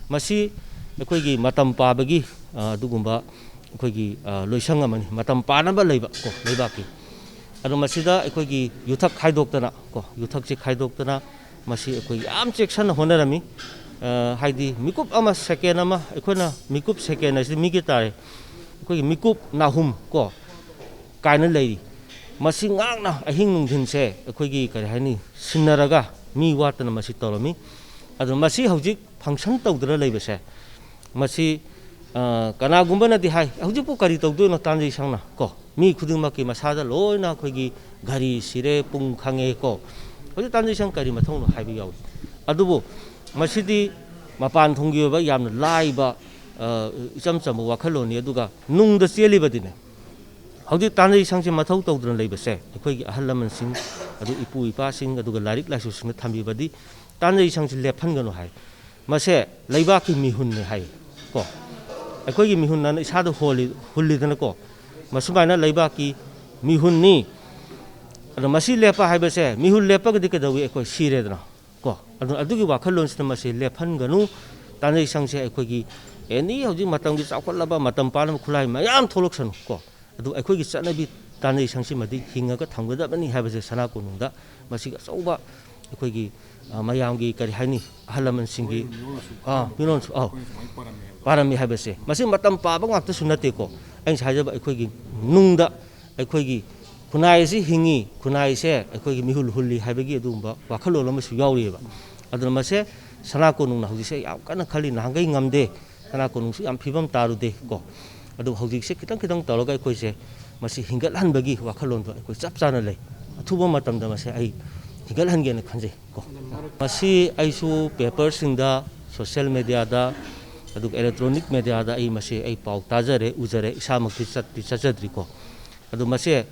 ꯃꯁꯤ ꯑꯩꯈꯣꯏꯒꯤ ꯃꯇꯝ ꯄꯥꯕꯒꯤ ꯑꯗꯨꯒꯨꯝꯕ ꯑꯩꯈꯣꯏꯒꯤ ꯂꯣꯏꯁꯪ ꯑꯃꯅꯤ ꯃꯇꯝ ꯄꯥꯅꯕ ꯂꯩꯕ ꯀꯣ ꯂꯩꯕꯥꯛꯀꯤ ꯑꯗꯣ ꯃꯁꯤꯗ ꯑꯩꯈꯣꯏꯒꯤ ꯌꯨꯊꯛ ꯈꯥꯏꯗꯣꯛꯇꯅ ꯀꯣ ꯌꯨꯊꯛꯁꯤ ꯈꯥꯏꯗꯣꯛꯇꯅ ꯃꯁꯤ ꯑꯩꯈꯣꯏ ꯌꯥꯝ ꯆꯦꯛꯁꯟꯅ ꯍꯣꯠꯅꯔꯝꯃꯤ ꯍꯥꯏꯗꯤ ꯃꯤꯀꯨꯞ ꯑꯃ ꯁꯦꯀꯦꯟ ꯑꯃ ꯑꯩꯈꯣꯏꯅ ꯃꯤꯀꯨꯞ ꯁꯦꯀꯦꯟ ꯑꯁꯤ ꯃꯤꯒꯤ ꯇꯥꯔꯦ ꯑꯩꯈꯣꯏꯒꯤ ꯃꯤꯀꯨꯞ ꯅꯥꯍꯨꯝ ꯀꯣ ꯀꯥꯏꯅ ꯂꯩꯔꯤ ꯃꯁꯤ ꯉꯥꯛꯅ ꯑꯍꯤꯡ ꯅꯨꯡꯊꯤꯟꯁꯦ ꯑꯩꯈꯣꯏꯒꯤ ꯀꯔꯤ ꯍꯥꯏꯅꯤ ꯁꯤꯟꯅꯔꯒ ꯃꯤ ꯋꯥꯠꯇꯅ ꯃꯁꯤ ꯇꯧꯔꯝꯃꯤ ꯑꯗꯣ ꯃꯁꯤ ꯍꯧꯖꯤꯛ ꯐꯪꯁꯟ ꯇꯧꯗꯅ ꯂꯩꯕꯁꯦ ꯃꯁꯤ ꯀꯅꯥꯒꯨꯝꯕꯅꯗꯤ ꯍꯥꯏ ꯍꯧꯖꯤꯛꯄꯨ ꯀꯔꯤ ꯇꯧꯗꯣꯏꯅꯣ ꯇꯥꯟꯖꯩ ꯁꯪꯅ ꯀꯣ ꯃꯤ ꯈꯨꯗꯤꯡꯃꯛꯀꯤ ꯃꯁꯥꯗ ꯂꯣꯏꯅ ꯑꯩꯈꯣꯏꯒꯤ ꯘꯔꯤ ꯁꯤꯔꯦ ꯄꯨꯡ ꯈꯪꯉꯦ ꯀꯣ ꯍꯧꯖꯤꯛ ꯇꯥꯟꯖꯩ ꯁꯪ ꯀꯔꯤ ꯃꯊꯧꯅꯣ ꯍꯥꯏꯕ ꯌꯥꯎꯏ ꯑꯗꯨꯕꯨ ꯃꯁꯤꯗꯤ ꯃꯄꯥꯟ ꯊꯣꯡꯒꯤ ꯑꯣꯏꯕ ꯌꯥꯝꯅ ꯂꯥꯏꯕ ꯏꯆꯝ ꯆꯝꯕ ꯋꯥꯈꯜꯂꯣꯟꯅꯤ ꯑꯗꯨꯒ ꯅꯨꯡꯗ ꯆꯦꯜꯂꯤꯕꯗꯤꯅꯦ ꯍꯧꯖꯤꯛ ꯇꯥꯟꯖꯩ ꯁꯪꯁꯦ ꯃꯊꯧ ꯇꯧꯗꯅ ꯂꯩꯕꯁꯦ ꯑꯩꯈꯣꯏꯒꯤ ꯑꯍꯜ ꯂꯃꯟꯁꯤꯡ ꯑꯗꯨ ꯏꯄꯨ ꯏꯄꯥꯁꯤꯡ ꯑꯗꯨꯒ ꯂꯥꯏꯔꯤꯛ ꯂꯥꯏꯁꯨꯁꯤꯡꯅ ꯊꯝꯕꯤꯕꯗꯤ ꯇꯥꯟꯖꯩ ꯁꯪꯁꯤ ꯂꯦꯞꯍꯟꯒꯅꯨ ꯍꯥꯏ ꯃꯁꯦ ꯂꯩꯕꯥꯛꯀꯤ ꯃꯤꯍꯨꯟꯅꯤ ꯍꯥꯏ ꯀꯣ ꯑꯩꯈꯣꯏꯒꯤ ꯃꯤꯍꯨꯟꯅ ꯏꯁꯥꯗ ꯍꯨꯜꯂꯤꯗꯅꯀꯣ ꯃꯁꯨꯃꯥꯏꯅ ꯂꯩꯕꯥꯛꯀꯤ ꯃꯤꯍꯨꯟꯅꯤ ꯑꯗꯣ ꯃꯁꯤ ꯂꯦꯞꯄ ꯍꯥꯏꯕꯁꯦ ꯃꯤꯍꯨꯟ ꯂꯦꯞꯄꯒꯗꯤ ꯀꯩꯗꯧꯏ ꯑꯩꯈꯣꯏ ꯁꯤꯔꯦꯗꯅ ꯀꯣ ꯑꯗꯨꯒꯤ ꯋꯥꯈꯜꯂꯣꯟꯁꯤꯅ ꯃꯁꯤ ꯂꯦꯞꯍꯟꯒꯅꯨ ꯇꯥꯟꯖꯩ ꯁꯪꯁꯦ ꯑꯩꯈꯣꯏꯒꯤ ꯑꯦꯅꯤ ꯍꯧꯖꯤꯛ ꯃꯇꯝꯒꯤ ꯆꯥꯎꯈꯠꯂꯕ ꯃꯇꯝ ꯄꯥꯟꯅꯕ ꯈꯨꯠꯂꯥꯏ ꯃꯌꯥꯝ ꯊꯣꯛꯂꯛꯁꯅു ꯀꯣ ꯑꯗꯨ ꯑꯩꯈꯣꯏꯒꯤ ꯆꯠꯅꯕꯤ ꯇꯥꯟꯖꯩ ꯁꯪꯁꯤꯃꯗꯤ ꯍꯤꯡꯉꯒ ꯊꯝꯒꯗꯕꯅꯤ ꯍꯥꯏꯕꯁꯦ ꯁꯅꯥ ꯀꯣꯅꯨꯡꯗ ꯃꯁꯤꯒꯤ ꯑꯆꯧꯕ ꯑꯩꯈꯣꯏꯒꯤ ꯃꯌꯥꯝꯒꯤ ꯀꯔꯤ ꯍꯥꯏꯅꯤ ꯑꯍꯜ ꯂꯃꯟꯁꯤꯡꯒꯤ ꯃꯤꯔꯣꯟꯁꯨ ꯄꯥꯔꯝꯃꯤ ꯍꯥꯏꯕꯁꯦ ꯃꯁꯤ ꯃꯇꯝ ꯄꯥꯕ ꯉꯥꯛꯇꯁꯨ ꯅꯠꯇꯦꯀꯣ ꯑꯩꯅ ꯍꯥꯏꯖꯕ ꯑꯩꯈꯣꯏꯒꯤ ꯅꯨꯡꯗ ꯑꯩꯈꯣꯏꯒꯤ ꯈꯨꯟꯅꯥꯏ ꯑꯁꯤ ꯍꯤꯡꯉꯤ ꯈꯨꯟꯅꯥꯏꯁꯦ ꯑꯩꯈꯣꯏꯒꯤ ꯃꯤꯍꯨꯜ ꯍꯨꯜꯂꯤ ꯍꯥꯏꯕꯒꯤ ꯑꯗꯨꯒꯨꯝꯕ ꯋꯥꯈꯜꯂꯣꯟ ꯑꯃꯁꯨ ꯌꯥꯎꯔꯤꯑꯕ ꯑꯗꯨꯅ ꯃꯁꯦ ꯁꯅꯥ ꯀꯣꯅꯨꯡꯅ ꯍꯧꯖꯤꯛꯁꯦ ꯌꯥꯝ ꯀꯟꯅ ꯈꯜꯂꯤ ꯅꯍꯥꯟꯈꯩ ꯉꯝꯗꯦ ꯁꯅꯥ ꯀꯣꯅꯨꯡꯁꯨ ꯌꯥꯝ ꯐꯤꯕꯝ ꯇꯥꯔꯨꯗꯦ ꯀꯣ ꯑꯗꯨ ꯍꯧꯖꯤꯛꯁꯦ ꯈꯤꯇꯪ ꯈꯤꯇꯪ ꯇꯧꯔꯒ ꯑꯩꯈꯣꯏꯁꯦ ꯃꯁꯤ ꯍꯤꯡꯒꯠꯍꯟꯕꯒꯤ ꯋꯥꯈꯜꯂꯣꯟꯗꯣ ꯑꯩꯈꯣꯏ ꯆꯞ ꯆꯥꯅ ꯂꯩ ꯑꯊꯨꯕ ꯃꯇꯝꯗ ꯃꯁꯦ ꯑꯩ ꯍꯤꯡꯒꯠꯍꯟꯒꯦꯅ ꯈꯟꯖꯩ ꯀꯣ ꯃꯁꯤ ꯑꯩꯁꯨ ꯄꯦꯄꯔꯁꯤꯡꯗ ꯁꯣꯁꯤꯌꯦꯜ ꯃꯦꯗꯤꯌꯥꯗ ꯑꯗꯨꯒ ꯑꯦꯂꯦꯛꯇ꯭ꯔꯣꯅꯤꯛ ꯃꯦꯗꯤꯌꯥꯗ ꯑꯩ ꯃꯁꯤ ꯑꯩ ꯄꯥꯎ ꯇꯥꯖꯔꯦ ꯎꯖꯔꯦ ꯏꯁꯥꯃꯛꯇꯤ ꯆꯠꯆꯗ꯭ꯔꯤꯀꯣ ꯑꯗꯨ ꯃꯁꯦ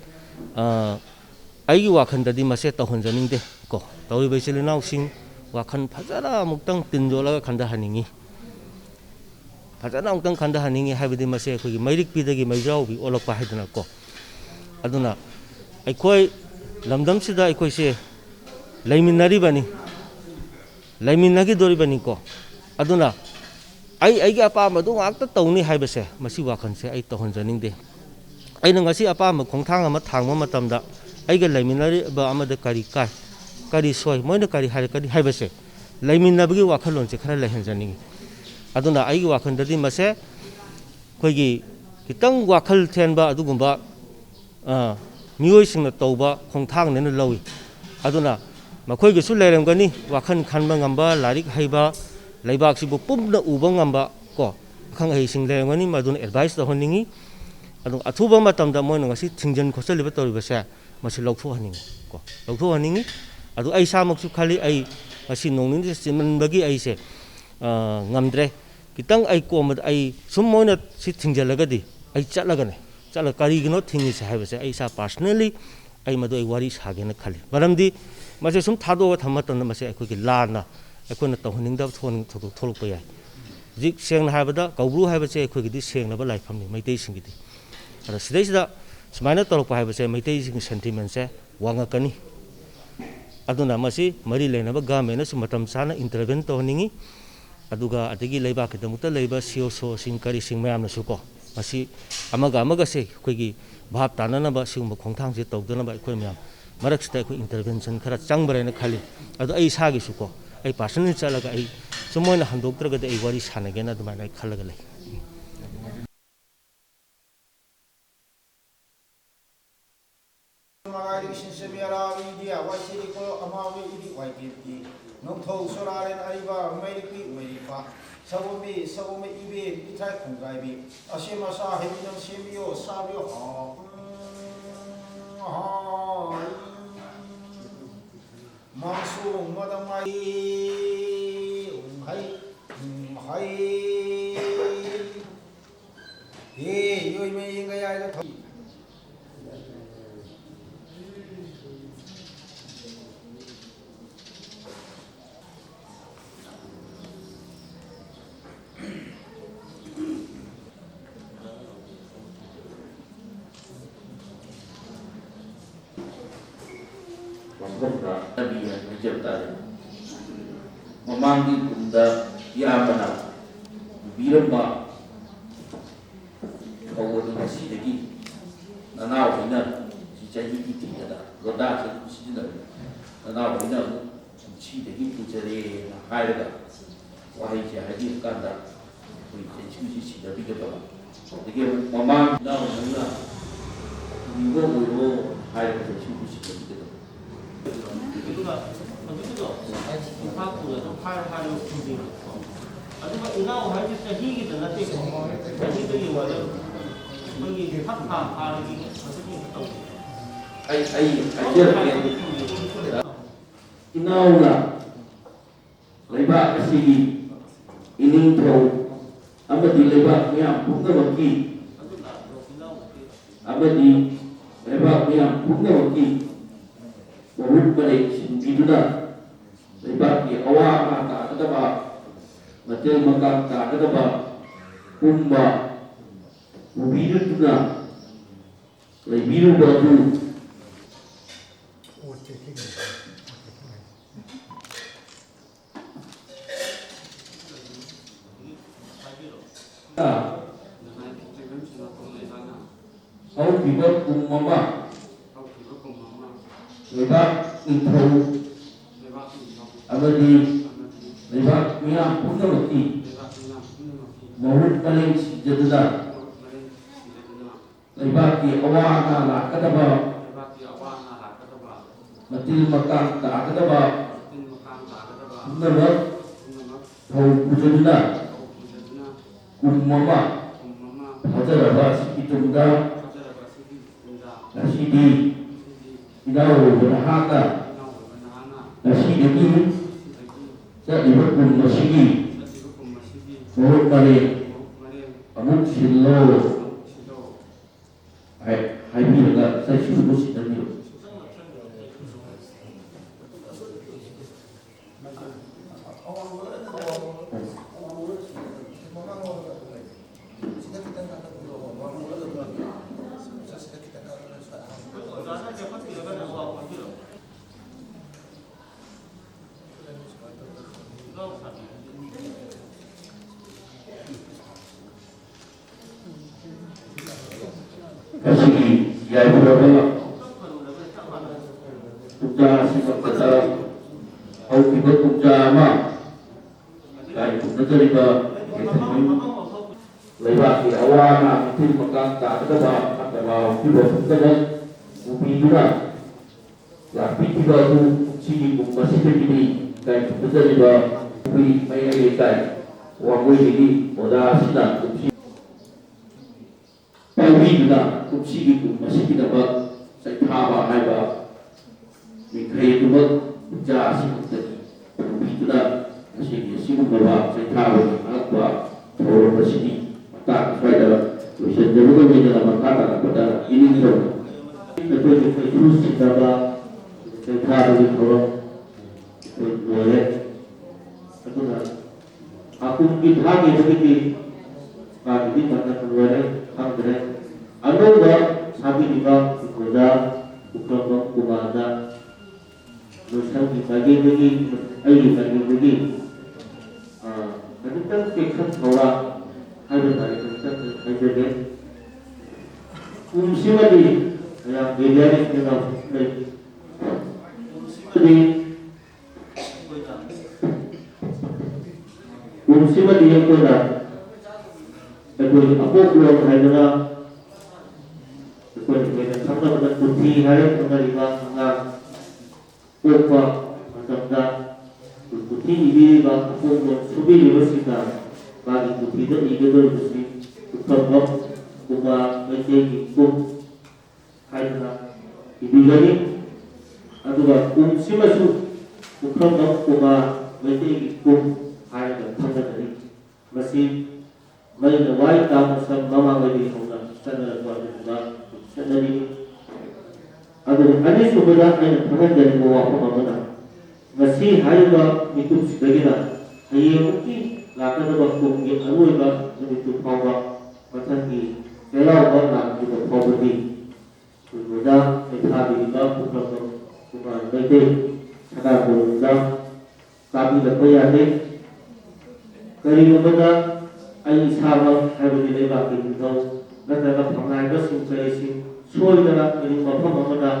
ꯑꯩꯒꯤ ꯋꯥꯈꯜꯗꯗꯤ ꯃꯁꯦ ꯇꯧꯍꯟꯖꯅꯤꯡꯗꯦ ꯀꯣ ꯇꯧꯔꯤꯕ ꯏꯆꯤꯜ ꯏꯅꯥꯎꯁꯤꯡ ꯋꯥꯈꯜ ꯐꯖꯅ ꯑꯃꯨꯛꯇꯪ ꯇꯤꯟꯖꯣꯜꯂꯒ ꯈꯟꯊꯍꯟꯅꯤꯡꯉꯤ ꯐꯖꯅ ꯑꯃꯨꯛꯇꯪ ꯈꯟꯊꯍꯟꯅꯤꯡꯉꯤ ꯍꯥꯏꯕꯗꯤ ꯃꯁꯤ ꯑꯩꯈꯣꯏꯒꯤ ꯃꯩꯔꯤꯛꯄꯤꯗꯒꯤ ꯃꯩꯖꯥꯎꯕꯤ ꯑꯣꯜꯂꯛꯄ ꯍꯥꯏꯗꯅꯀꯣ ꯑꯗꯨꯅ ꯑꯩꯈꯣই ꯂꯝꯗꯝꯁꯤꯗ ꯑꯩꯈꯣꯏꯁꯦ ꯂꯩꯃꯤꯟꯅꯈꯤꯗꯣꯔꯤꯕꯅꯤꯀꯣ ꯑꯗꯨꯅ ꯑꯩꯒꯤ ꯑꯄꯥꯝꯕꯗꯨ ꯉꯥꯛꯇ ꯇꯧꯅꯤ ꯍꯥꯏꯕꯁꯦ ꯃꯁꯤ ꯋꯥꯈꯜꯁꯦ ꯑꯩ ꯇꯧꯍꯟꯖꯅꯤꯡꯗꯦ ꯑꯩꯅ ꯉꯁꯤ ꯑꯄꯥꯝꯕ ꯈꯣꯡꯊꯥꯡ ꯑꯃ ꯊꯥꯡꯕ ꯃꯇꯝꯗ ꯑꯩꯒ ꯂꯩꯃꯤꯟꯅꯔꯤꯕ ꯑꯃꯗ ꯀꯔꯤ ꯀꯥꯏ ꯀꯔꯤ ꯁꯣꯏ ꯃꯣꯏꯅ ꯀꯔꯤ ꯍꯥꯏꯔꯛꯀꯅꯤ ꯍꯥꯏꯕꯁꯦ ꯂꯩꯃꯤꯟꯅꯕꯒꯤ ꯋꯥꯈꯜꯂꯣꯟꯁꯦ ꯈꯔ ꯂꯩꯍꯟꯖꯅꯤꯡꯉꯤ ꯑꯗꯨꯅ ꯑꯩꯒꯤ ꯋꯥꯈꯜꯗꯗꯤ ꯃꯁꯦ ꯑꯩꯈꯣꯏꯒꯤ ꯈꯤꯇꯪ ꯋꯥꯈꯜ ꯊꯦꯟꯕ ꯑꯗꯨꯒꯨꯝꯕ ꯃꯤꯑꯣꯏꯁꯤꯡꯅ ꯇꯧꯕ ꯈꯣꯡꯊꯥꯡꯅꯦꯅ ꯂꯧꯏ ꯑꯗꯨꯅ ꯃꯈꯣꯏꯒꯤꯁꯨ ꯂꯩꯔꯝꯒꯅꯤ ꯋꯥꯈꯜ ꯈꯟꯕ ꯉꯝꯕ ꯂꯥꯏꯔꯤꯛ ꯍꯩꯕ ꯂꯩꯕꯥꯛꯁꯤꯕꯨ ꯄꯨꯝꯅ ꯎꯕ ꯉꯝꯕ ꯀꯣ ꯑꯈꯪ ꯑꯍꯩꯁꯤꯡ ꯂꯩꯔꯝꯒꯅꯤ ꯃꯗꯨꯅ ꯑꯦꯗꯚꯥꯏꯁ ꯇꯧꯍꯟꯅꯤꯡꯉꯤ ꯑꯗꯨ ꯑꯊꯨꯕ ꯃꯇꯝꯗ ꯃꯣꯏꯅ ꯉꯁꯤ ꯊꯤꯡꯖꯤꯟ ꯈꯣꯠꯆꯜꯂꯤꯕ ꯇꯧꯔꯤꯕꯁꯦ ꯃꯁꯤ ꯂꯧꯊꯣꯛꯍꯟꯅꯤꯡꯉꯤ ꯀꯣ ꯂꯧꯊꯣꯛꯍꯟꯅꯤꯡꯉꯤ ꯑꯗꯨ ꯑꯩ ꯏꯁꯥꯃꯛꯁꯨ ꯈꯜꯂꯤ ꯑꯩ ꯉꯁꯤ ꯅꯣꯡ ꯅꯤꯅꯤꯁꯦ ꯆꯤꯟꯃꯟꯕꯒꯤ ꯑꯩꯁꯦ ꯉꯝꯗ꯭ꯔꯦ ꯈꯤꯇꯪ ꯑꯩ ꯀꯣꯝꯕꯗ ꯑꯩ ꯁꯨꯝ ꯃꯣꯏꯅ ꯁꯤ ꯊꯤꯡꯖꯤꯜꯂꯒꯗꯤ ꯑꯩ ꯆꯠꯂꯒ ꯀꯔꯤꯒꯤꯅꯣ ꯊꯤꯡꯉꯤꯁꯦ ꯍꯥꯏꯕꯁꯦ ꯑꯩ ꯏꯁꯥ ꯄꯥꯔꯁꯣꯅꯦꯜꯂꯤ ꯑꯩ ꯃꯗꯨ ꯑꯩ ꯋꯥꯔꯤ ꯁꯥꯒꯦꯅ ꯈꯜꯂꯤ ꯃꯔꯝꯗꯤ ꯃꯁꯤ ꯁꯨꯝ ꯊꯥꯗꯣꯛꯑꯒ ꯊꯝꯕ ꯃꯇꯝꯗ ꯃꯁꯤ ꯑꯩꯈꯣꯏꯒꯤ ꯂꯥꯟꯅ ꯑꯩꯈꯣꯏꯅ ꯇꯧꯍꯟꯅꯤꯡꯗꯕ ꯊꯧꯗꯣꯛ ꯊꯣꯛꯂꯛꯄ ꯌꯥꯏ ꯍꯧꯖꯤꯛ ꯁꯦꯡꯅ ꯍꯥꯏꯕꯗ ꯀꯧꯕ꯭ꯔꯨ ꯍꯥꯏꯕꯁꯦ ꯑꯩꯈꯣꯏꯒꯤꯗꯤ ꯁꯦꯡꯂꯕ ꯂꯥꯏꯐꯝꯅꯤ ꯃꯩꯇꯩꯁꯤꯡꯒꯤꯗꯤ ꯑꯗꯣ ꯁꯤꯗꯩꯁꯤꯗ ꯁꯨꯃꯥꯏꯅ ꯇꯧꯔꯛꯄ ꯍꯥꯏꯕꯁꯦ ꯃꯩꯇꯩꯁꯤꯡꯒꯤ ꯁꯦꯟꯇꯤꯃꯦꯟꯁꯦ ꯋꯥꯡꯉꯛꯀꯅꯤ ꯑꯗꯨꯅ ꯃꯁꯤ ꯃꯔꯤ ꯂꯩꯅꯕ ꯒꯃꯦꯟꯅꯁꯨ ꯃꯇꯝ ꯆꯥꯅ ꯏꯟꯇꯔꯚꯦꯟ ꯇꯧꯍꯟꯅꯤꯡꯉꯤ ꯑꯗꯨꯒ ꯑꯗꯒꯤ ꯂꯩꯕꯥꯛꯀꯤꯗꯃꯛꯇ ꯂꯩꯕ COSOꯁꯤꯡ ꯀꯔꯤꯁꯤꯡ ꯃꯌꯥꯝꯅꯁꯨ ꯀꯣ ꯃꯁꯤ ꯑꯃꯒꯁꯦ ꯑꯩꯈꯣꯏꯒꯤ ꯚꯥꯞ ꯇꯥꯅꯅꯕ ꯁꯤꯒꯨꯝꯕ ꯈꯣꯡꯊꯥꯡꯁꯦ ꯇꯧꯗꯅꯕ ꯑꯩꯈꯣꯏ ꯃꯌꯥꯝ ꯃꯔꯛꯁꯤꯗ ꯑꯩꯈꯣꯏ ꯏꯟꯇꯔꯚꯦꯟꯁꯟ ꯈꯔ ꯆꯪꯕ꯭ꯔꯦꯅ ꯈꯜꯂꯤ ꯑꯗꯣ ꯑꯩ ꯏꯁꯥꯒꯤꯁꯨ ꯀꯣ ꯑꯩ ꯄꯥꯔꯁꯣꯅꯦꯜ ꯆꯠꯂꯒ ꯑꯩ ꯁꯨꯝ ꯃꯣꯏꯅ ꯍꯟꯗꯣꯛꯇ꯭ꯔꯒꯗꯤ ꯑꯩ ꯋꯥꯔꯤ ꯁꯥꯟꯅꯒꯦꯅ ꯑꯗꯨꯃꯥꯏꯅ ꯑꯩ ꯈꯜꯂꯒ ꯂꯩ Nongthou Soraren Ariba, Ameriki, Ameripa, Sabomi, Ibe, Itai Kungraibi, Ashimasa, Heminam Simio, Sabio, Mansu, Madamai, Hey, you may in ꯃꯐꯝꯗ ꯆꯠꯅꯕꯤ ꯍꯥꯏꯅ ꯍꯥꯏꯖꯕ ꯇꯥꯔꯦ ꯃꯃꯥꯡꯒꯤ ꯀꯨꯝꯗ ꯏꯌꯥꯝꯕꯅ ꯄꯤꯔꯝꯕ ꯐꯧ ꯑꯗꯨ ꯉꯁꯤꯗꯒꯤ ꯅꯅꯥꯎꯍꯣꯏꯅ ꯆꯍꯤꯒꯤ ꯊꯤꯗꯅ ꯂꯣꯟꯗꯥꯁꯦ ꯁꯤꯖꯤꯟꯅꯕ ꯅꯅꯥꯎꯍꯣꯏꯅ ꯑꯃꯨꯛ ꯉꯁꯤꯗꯒꯤ ꯄꯨꯖꯔꯦꯅ ꯍꯥꯏꯔꯒ ꯋꯥꯍꯩꯁꯦ ꯍꯥꯏꯕꯤꯔꯀꯥꯟꯗ ꯑꯩꯈꯣꯏ ꯆꯩꯁꯨꯁꯤ ꯁꯤꯟꯅꯕꯤꯒꯗꯕ ꯑꯗꯒꯤ ꯑꯃꯨꯛ ꯃꯃꯥꯡ ꯅꯅꯥꯎꯍꯣꯏꯅ ꯄꯨꯕ ꯑꯣꯏꯔꯣ ꯍꯥꯏꯔꯒ ꯆꯩꯁꯨꯁꯤ ꯁꯤꯟꯅꯕꯤꯒꯗꯕ ꯑꯗꯨꯒ ꯍꯧꯖꯤꯛꯀꯤꯗꯣ ꯏꯝꯐꯥꯜ ꯄꯨꯔꯒ ꯐꯥꯔꯒ ꯄꯨꯕꯤꯔꯣ ꯑꯗꯨꯒ ꯏꯅꯥꯎ ꯍꯥꯏꯁꯦ ꯆꯍꯤꯒꯤꯗ ꯅꯠꯇꯦꯀꯣ ꯆꯍꯤꯗꯨꯒꯤ ꯋꯥꯗ ꯑꯩꯈꯣꯏꯒꯤ ꯐꯥꯔꯒꯤ ꯑꯗꯨꯒꯤ ꯇꯧꯕ ꯑꯩ ꯍꯥꯏꯖꯔꯛꯀꯦ ꯏꯅꯥꯎꯅ ꯂꯩꯕꯥꯛ ꯑꯁꯤꯒꯤ ꯏꯅꯤꯡꯊꯧ ꯑꯃꯗꯤ ꯂꯩꯕꯥꯛ ꯃꯤꯌꯥꯝ ꯄꯨꯝꯅꯃꯛꯀꯤ ꯑꯃꯗꯤ ꯂꯩꯕꯥꯛ ꯃꯤꯌꯥꯝ ꯄꯨꯝꯅꯃꯛꯀꯤ ꯃꯍꯨꯠ ꯃꯔꯦꯡ ꯁꯤꯟꯕꯤꯗꯨꯅ ꯂꯩꯕꯥꯛꯀꯤ ꯑꯋꯥ ꯑꯅꯥ ꯇꯥꯒꯗꯕ ꯃꯇꯦꯡ ꯃꯀꯥꯡ ꯇꯥꯒꯗꯕ ꯄꯨꯝꯕ ꯄꯨꯕꯤꯗꯨꯅ ꯂꯩꯕꯤꯔꯨꯕ ꯑꯗꯨ ꯍꯧꯈꯤꯕ ꯀꯨꯝ ꯑꯃ ꯂꯩꯕꯥꯛ ꯅꯤꯡꯊꯧ ꯑꯃꯗꯤ ꯂꯩꯕꯥꯛ ꯃꯤꯌꯥꯝ ꯄꯨꯝꯅꯃꯛꯀꯤ ꯃꯍꯨꯠ ꯃꯔꯦꯡ ꯁꯤꯟꯖꯗꯨꯅ ꯂꯩꯕꯥꯛꯀꯤ ꯑꯋꯥ ꯑꯅꯥ ꯂꯥꯛꯀꯗꯕ ꯃꯇꯦꯡ ꯃꯀꯥꯡ ꯇꯥꯒꯗꯕ ꯄꯨꯝꯅꯃꯛ ꯐꯧ ꯄꯨꯖꯗꯨꯅ ꯀꯨꯝ ꯑꯃ ꯐꯥꯖꯔꯕ ꯑꯁꯤꯒꯤ ꯇꯨꯡꯗ ꯉꯁꯤꯗꯤ ꯏꯅꯥꯎꯔꯣꯏꯕ ꯅꯍꯥꯛꯅ ꯉꯁꯤꯗꯒꯤ ꯆꯠꯂꯤꯕ ꯀꯨꯝ ꯑꯁꯤꯒꯤ ꯃꯍꯨꯠ ꯃꯔꯦꯡ ꯑꯃꯨꯛ ꯁꯤꯜꯂꯣ ꯍꯥꯏꯕꯤꯔꯒ ꯆꯩꯁꯨꯕꯨ ꯁꯤꯟꯅꯕꯤꯌꯨ Kasih ya berapa tujuh sifat kata akibat ujama dari negara lewat di awana itu makan tak ada atau tidak ada ubidura tapi tidak tu sini masih begini dan negara ubi mai kai wangui ini oda sinan Pawina kupsigi ku masikidaba Cheithaba haiba mikhayduma ja sikutani pupiduna masigi sigumaba Cheithaba alakwa Thouram asini mata swaida loisanjabuga midana makata pada iningro Nakoy Cheithaba Thouram Utra aduna akung githagi begini pagi mana keluarnya Andre, anoba sabi diba ikoda ukama kumada, nusang dibagi lagi, ayo dibagi lagi. Nanti kan kita Thouram, ada dari kita ada deh. Siapa di yang dia ni kita siapa di yang kita Aku belum ada sama dengan putih hari menerima sangat upah macamnya putih ini bang aku subi universitas bagi putih itu ini berusi upah upah macam itu hari ini jadi atau si masuk upah macam itu hari dari masih Mereka baik kamu sama lagi orang sana keluarga sana ni. Ada sebenarnya yang pernah jadi bawa apa masih hanya itu sebagainya. Hanya mungkin lakukan waktu yang anu itu bawa macam ni. Kalau orang nak juga property, kemudian kita di bawah program Mayday, Sanagunda, Kabi the Koyade, Karimada, I Saba, I will be back in those that I got from my dressing place, Soyana, in Mapamada,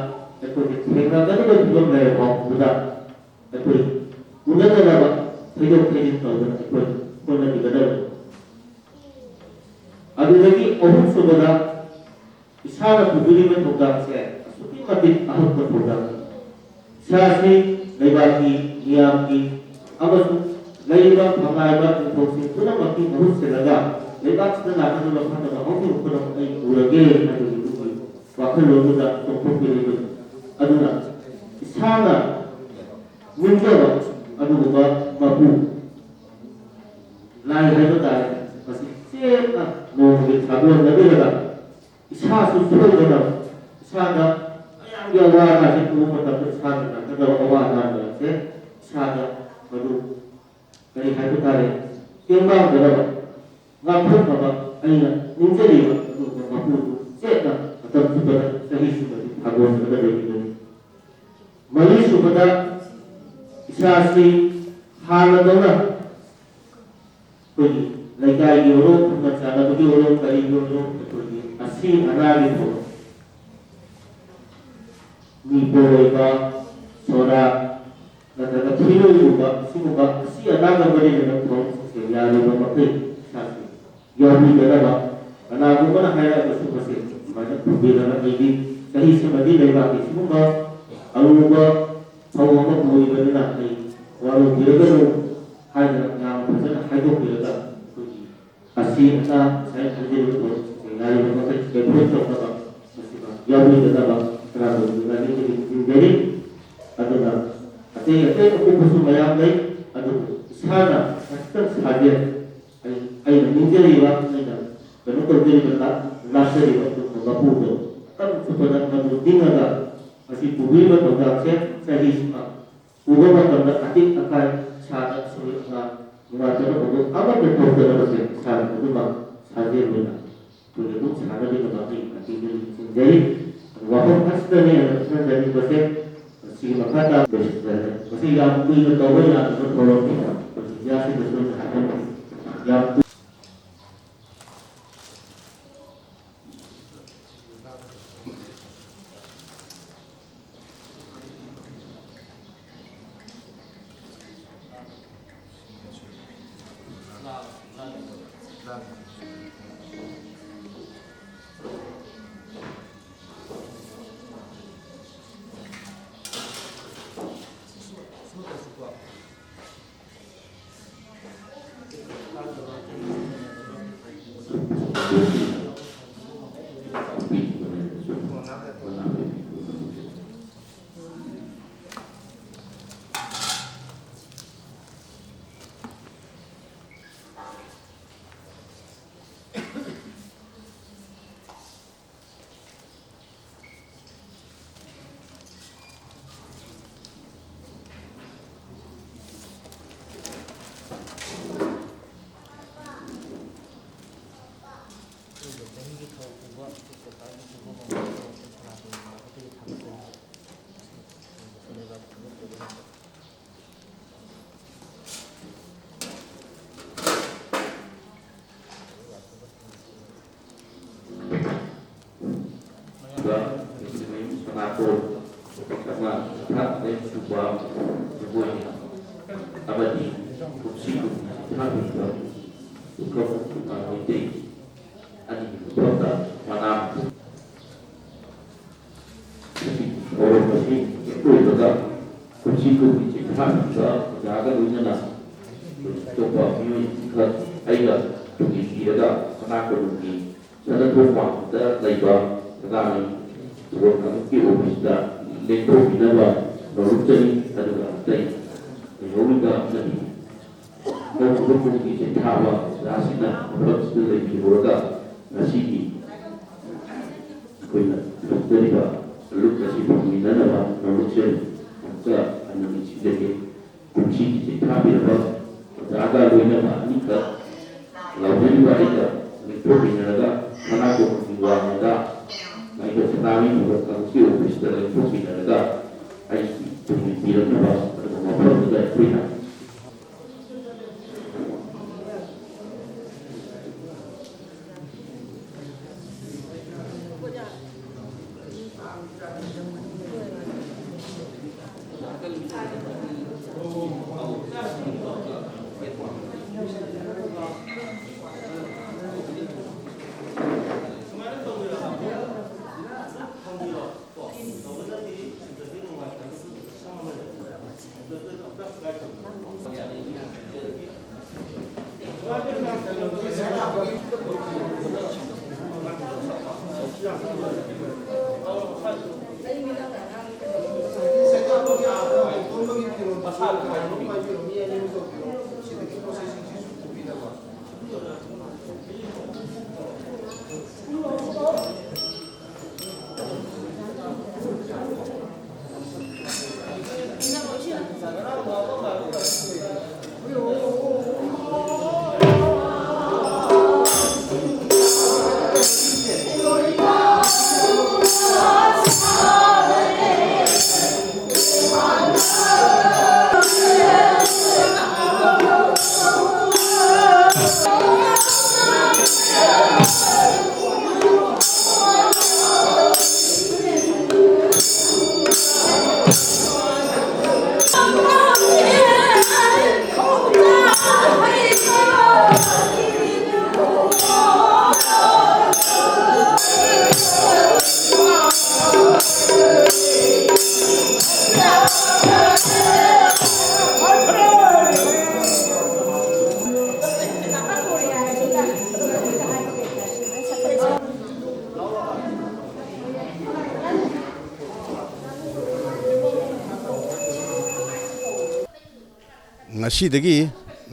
I put it, take a little bit of Buddha, I put it, Buddha, take a page of the I put one of the other. Adilagi, Ohun Subada, Isara to deliver to Gaxia, Sutimati Ahut Program. Sasi, Lebaki, Yamki, Amasu, Leba, Pamaiba, and Tosi, Tunamaki, Huselaga, Lebaks the Nakan of Hana, Hoki Pura, Urage, and Wakaloda, to populate Aduna. Isana, Window, Aduba, Mabu, Lai Hebata, Masika, no, with Tabu and the Villa. Isasu, Sura, Sana. Yawa itu mendapat sana, kalau awak ada, sana baru dari hari tadi. Timbang berapa? Ngapun berapa? Ayah, menjadi berapa? Ngapun, saya atau sudah sahih sudah dihagon sudah dari. Mari sudah isasi hal adalah pergi. Lagi orang pengacara pergi orang dari orang pergi. Asing anak itu. Niboiba, Sora, the Kilo, Sumuba, see another very little tongue, Yari, Sasi. Yomi Beraba, and I will not hire the super set, but to be a lady, the Hisamadi, Sumuba, Aruba, Tawama, Muibanati, while the other had now present Hydropilata, Asina, Saint Little, Yari, the Prince of Yomi Beraba. Kenapa? Kerana jadi adalah ada aku mayam lagi ada sana asal sahaja ayat menjadi waktu kerana terjadi benda nasari waktu mengapu tu kan sebenarnya mendengar tak masih publik berdoa saya hisma ubah benda atik akan sahaja sebenarnya mengajar untuk apa betul dalam sahaja itu mak sahaja benda begitu sahaja di tempat ini jadi walaupun aslinya dari proses si makata masih yang punya tahu yang bertolong ya sih betul yang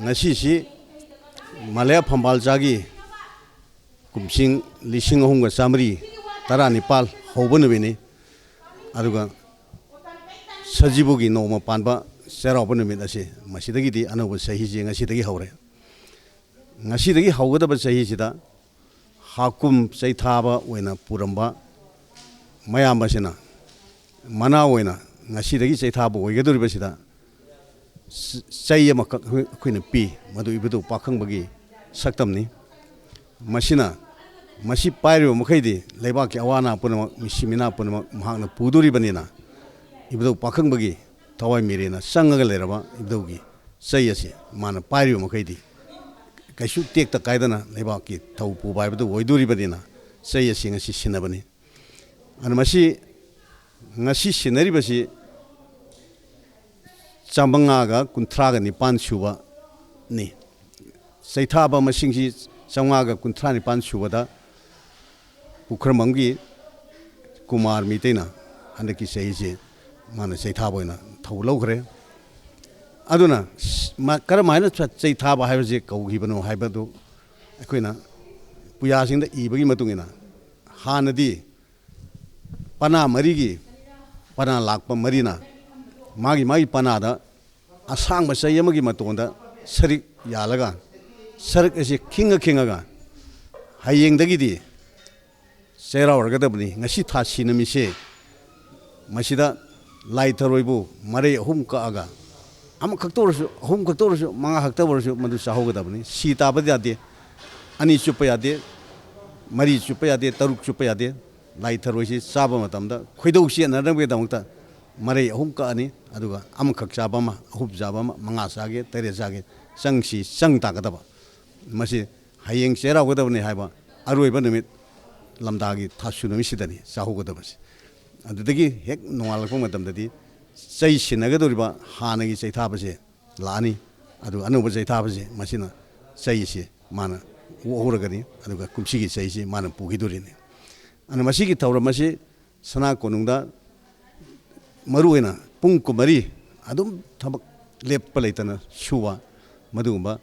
ngasi Malaya Phambal Jagi Kumsing Lishing Honga Samri Taranipal Hobanabini Aduga Sajibugi no Panba Serabanamidasi Masidagi Anova Sahi and Asitagi Hore Nasidagi Hogada Sahida Hakum Cheithaba Wena Puramba Mayambasina Mana Wena Nasidagi Cheithaba Wegaduribasida Sayama Queen P. Madu Ibudu Pakang Bagi Saktamni Mashina Mashi Pyro Mukadi Lebaki Awana Punama Mishimina Punama Mahana Puduri Banina Ibudu Pakang Bagi Tawai Mirina Sangaleraba Ibdugi Sayasi Mana Pyro Mukadi Kashu take the Kaidana Lebaki Taupu by the Waiduri Banina Sayasi and Sinabani and Mashi Nashi Sinaribasi Chambangaga Kuntraga Nipan Shuba Ni Cheithaba Masingsi Changaga Kuntra Nipan Shubada Pukramangi Kumar Mitena Handaki Saisi Mana Cheithaba Taulogre Aduna Karamina Cheithaba Hazi Kohibano Hibado Aquina Puyasing the Ibagi Matungina Hanadi Pana Marigi Pana Lakpa Marina Magi Panada Asang Masayamagi Matonda Sarik Yalaga Sarik is a kingaga Haying the Gidi Sarah or Gadabni Nashita Sinamise Mashida Laitaroibu Mare Humka Aga Amakators Humkators Manga Haktavers Madusa Hogadabni Sita Badiade Ani Chupayade Mari Chupayade Taruk Chupayade Laitarosi Sabamatamda Quidosi and another way down Mare Humka Ani Aduga Amakak Sabama Hub Zabama Mangasage Teresage Sangsi Sang Takataba Masi Haying Sera Wadavani Haba Aruibanamit Lamdagi Tashunamitani Sahugadabas and the Digi Hek Noalakumatam Dadi Say Sinagaduriba Hanagi Cheithabase Lani Adu Anuba Cheithabase Masina Sayisi Mana Uragani Aduga Kumsiki Sayisi Mana Pugidurini and Masiki Tauramasi Sana Konungda Maruina Punku Mari Adum Tabak Lepalaitana Shuwa Madumba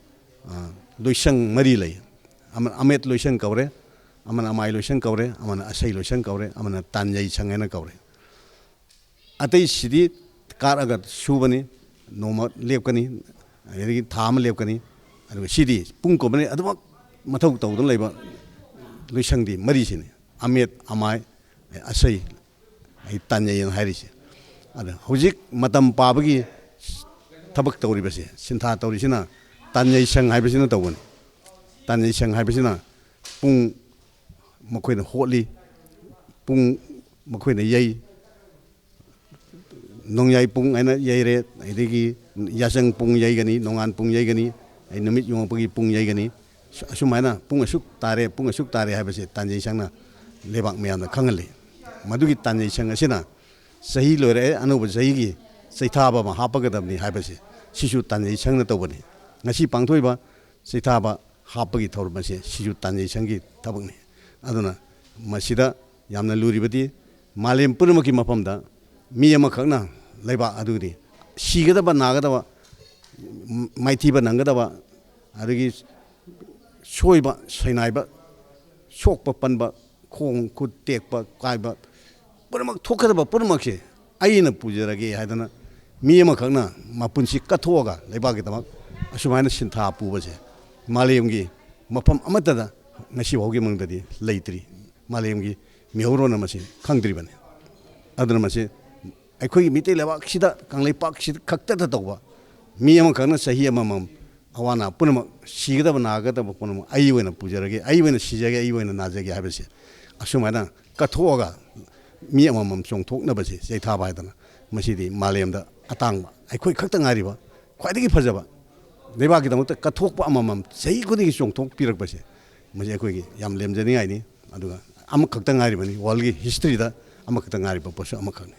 Lushang Marilay Amet Lushan Kaure Aman Amai Lushan Kaure Aman Asay Lushan Kaure Aman Tanyay Changana Kaure Atay Sidi Karagat Shubani Noma Lepkani Tham Lepkani and Sidi Punko Mani Adama Matok Tau Labor Lushangdi Marisini Amet Amai Asay Tanyay and Harisi Hojik Matam Pabagi Tabak Tauribasi, Sinta Taurishina, Tanya Shang Hibasina Tawan, Tanya Shang Hibasina, Pung Maquin Hotly, Pung Maquin Yay, Nong Yai Pung and Yay, Rigi, Yasang Pung Yagani, Nongan Pung Yagani, and Namit Yongi Pung Yagani, Sumana, Pungasuk Tare, Pungasuk Tare Hibasi, Tanya Shanga, Lebak me on the Kangali, Maduki Tanya Shangasina. Sahi Lore, Anuba Zaigi, Cheithaba Hapagadamni Hibasi, Shishu Tanya Chang the Tobani. Nashi Pangtoiba, Cheithaba हापगी थौरम से सिजु ट्रांजेक्शनगी थबकने अदुना मसिदा यामना लुरिबदी मालेम पुरमकी मफमदा मी अमखना लेबा अदुदी सिगदबा नागदबा माइथीबा नंगदबा अदगी सोइबा सैनाइबा सोकपा पनबा खोंग खुद टेकपा कायबा पुरमक थोकदबा पुरमकसे अइना पुजरगे हादना मी अमखना मपुनसी कथोगा लेबागिदमक असुमाइना सिन्था पुबसे मालेमगी मफम अमतदा ngasi waugi mangdadi leitri malemgi miorona masi khangdribane aduna masi aikhoi mite lewak sida kanglei pak sida khakta ta tawba mi ama khana sahi ama mam awana punama sigada banaga ta punama aiwena pujarage aiwena sijage aiwena najage habese asumana kathoga mi ama mam chongthokna base Cheithaba haidana masidi malemda atangba aikhoi khakta ngariba khwaidagi phajaba lebaki damukta kathokpa ama mam sahi khudigi chongthok pirak base मुझे कोई याम लेमजनी आईनी अदुगा अम खक्ता गारी बनी वर्ल्ड की हिस्ट्री दा अम खक्ता गारी पपस अम खने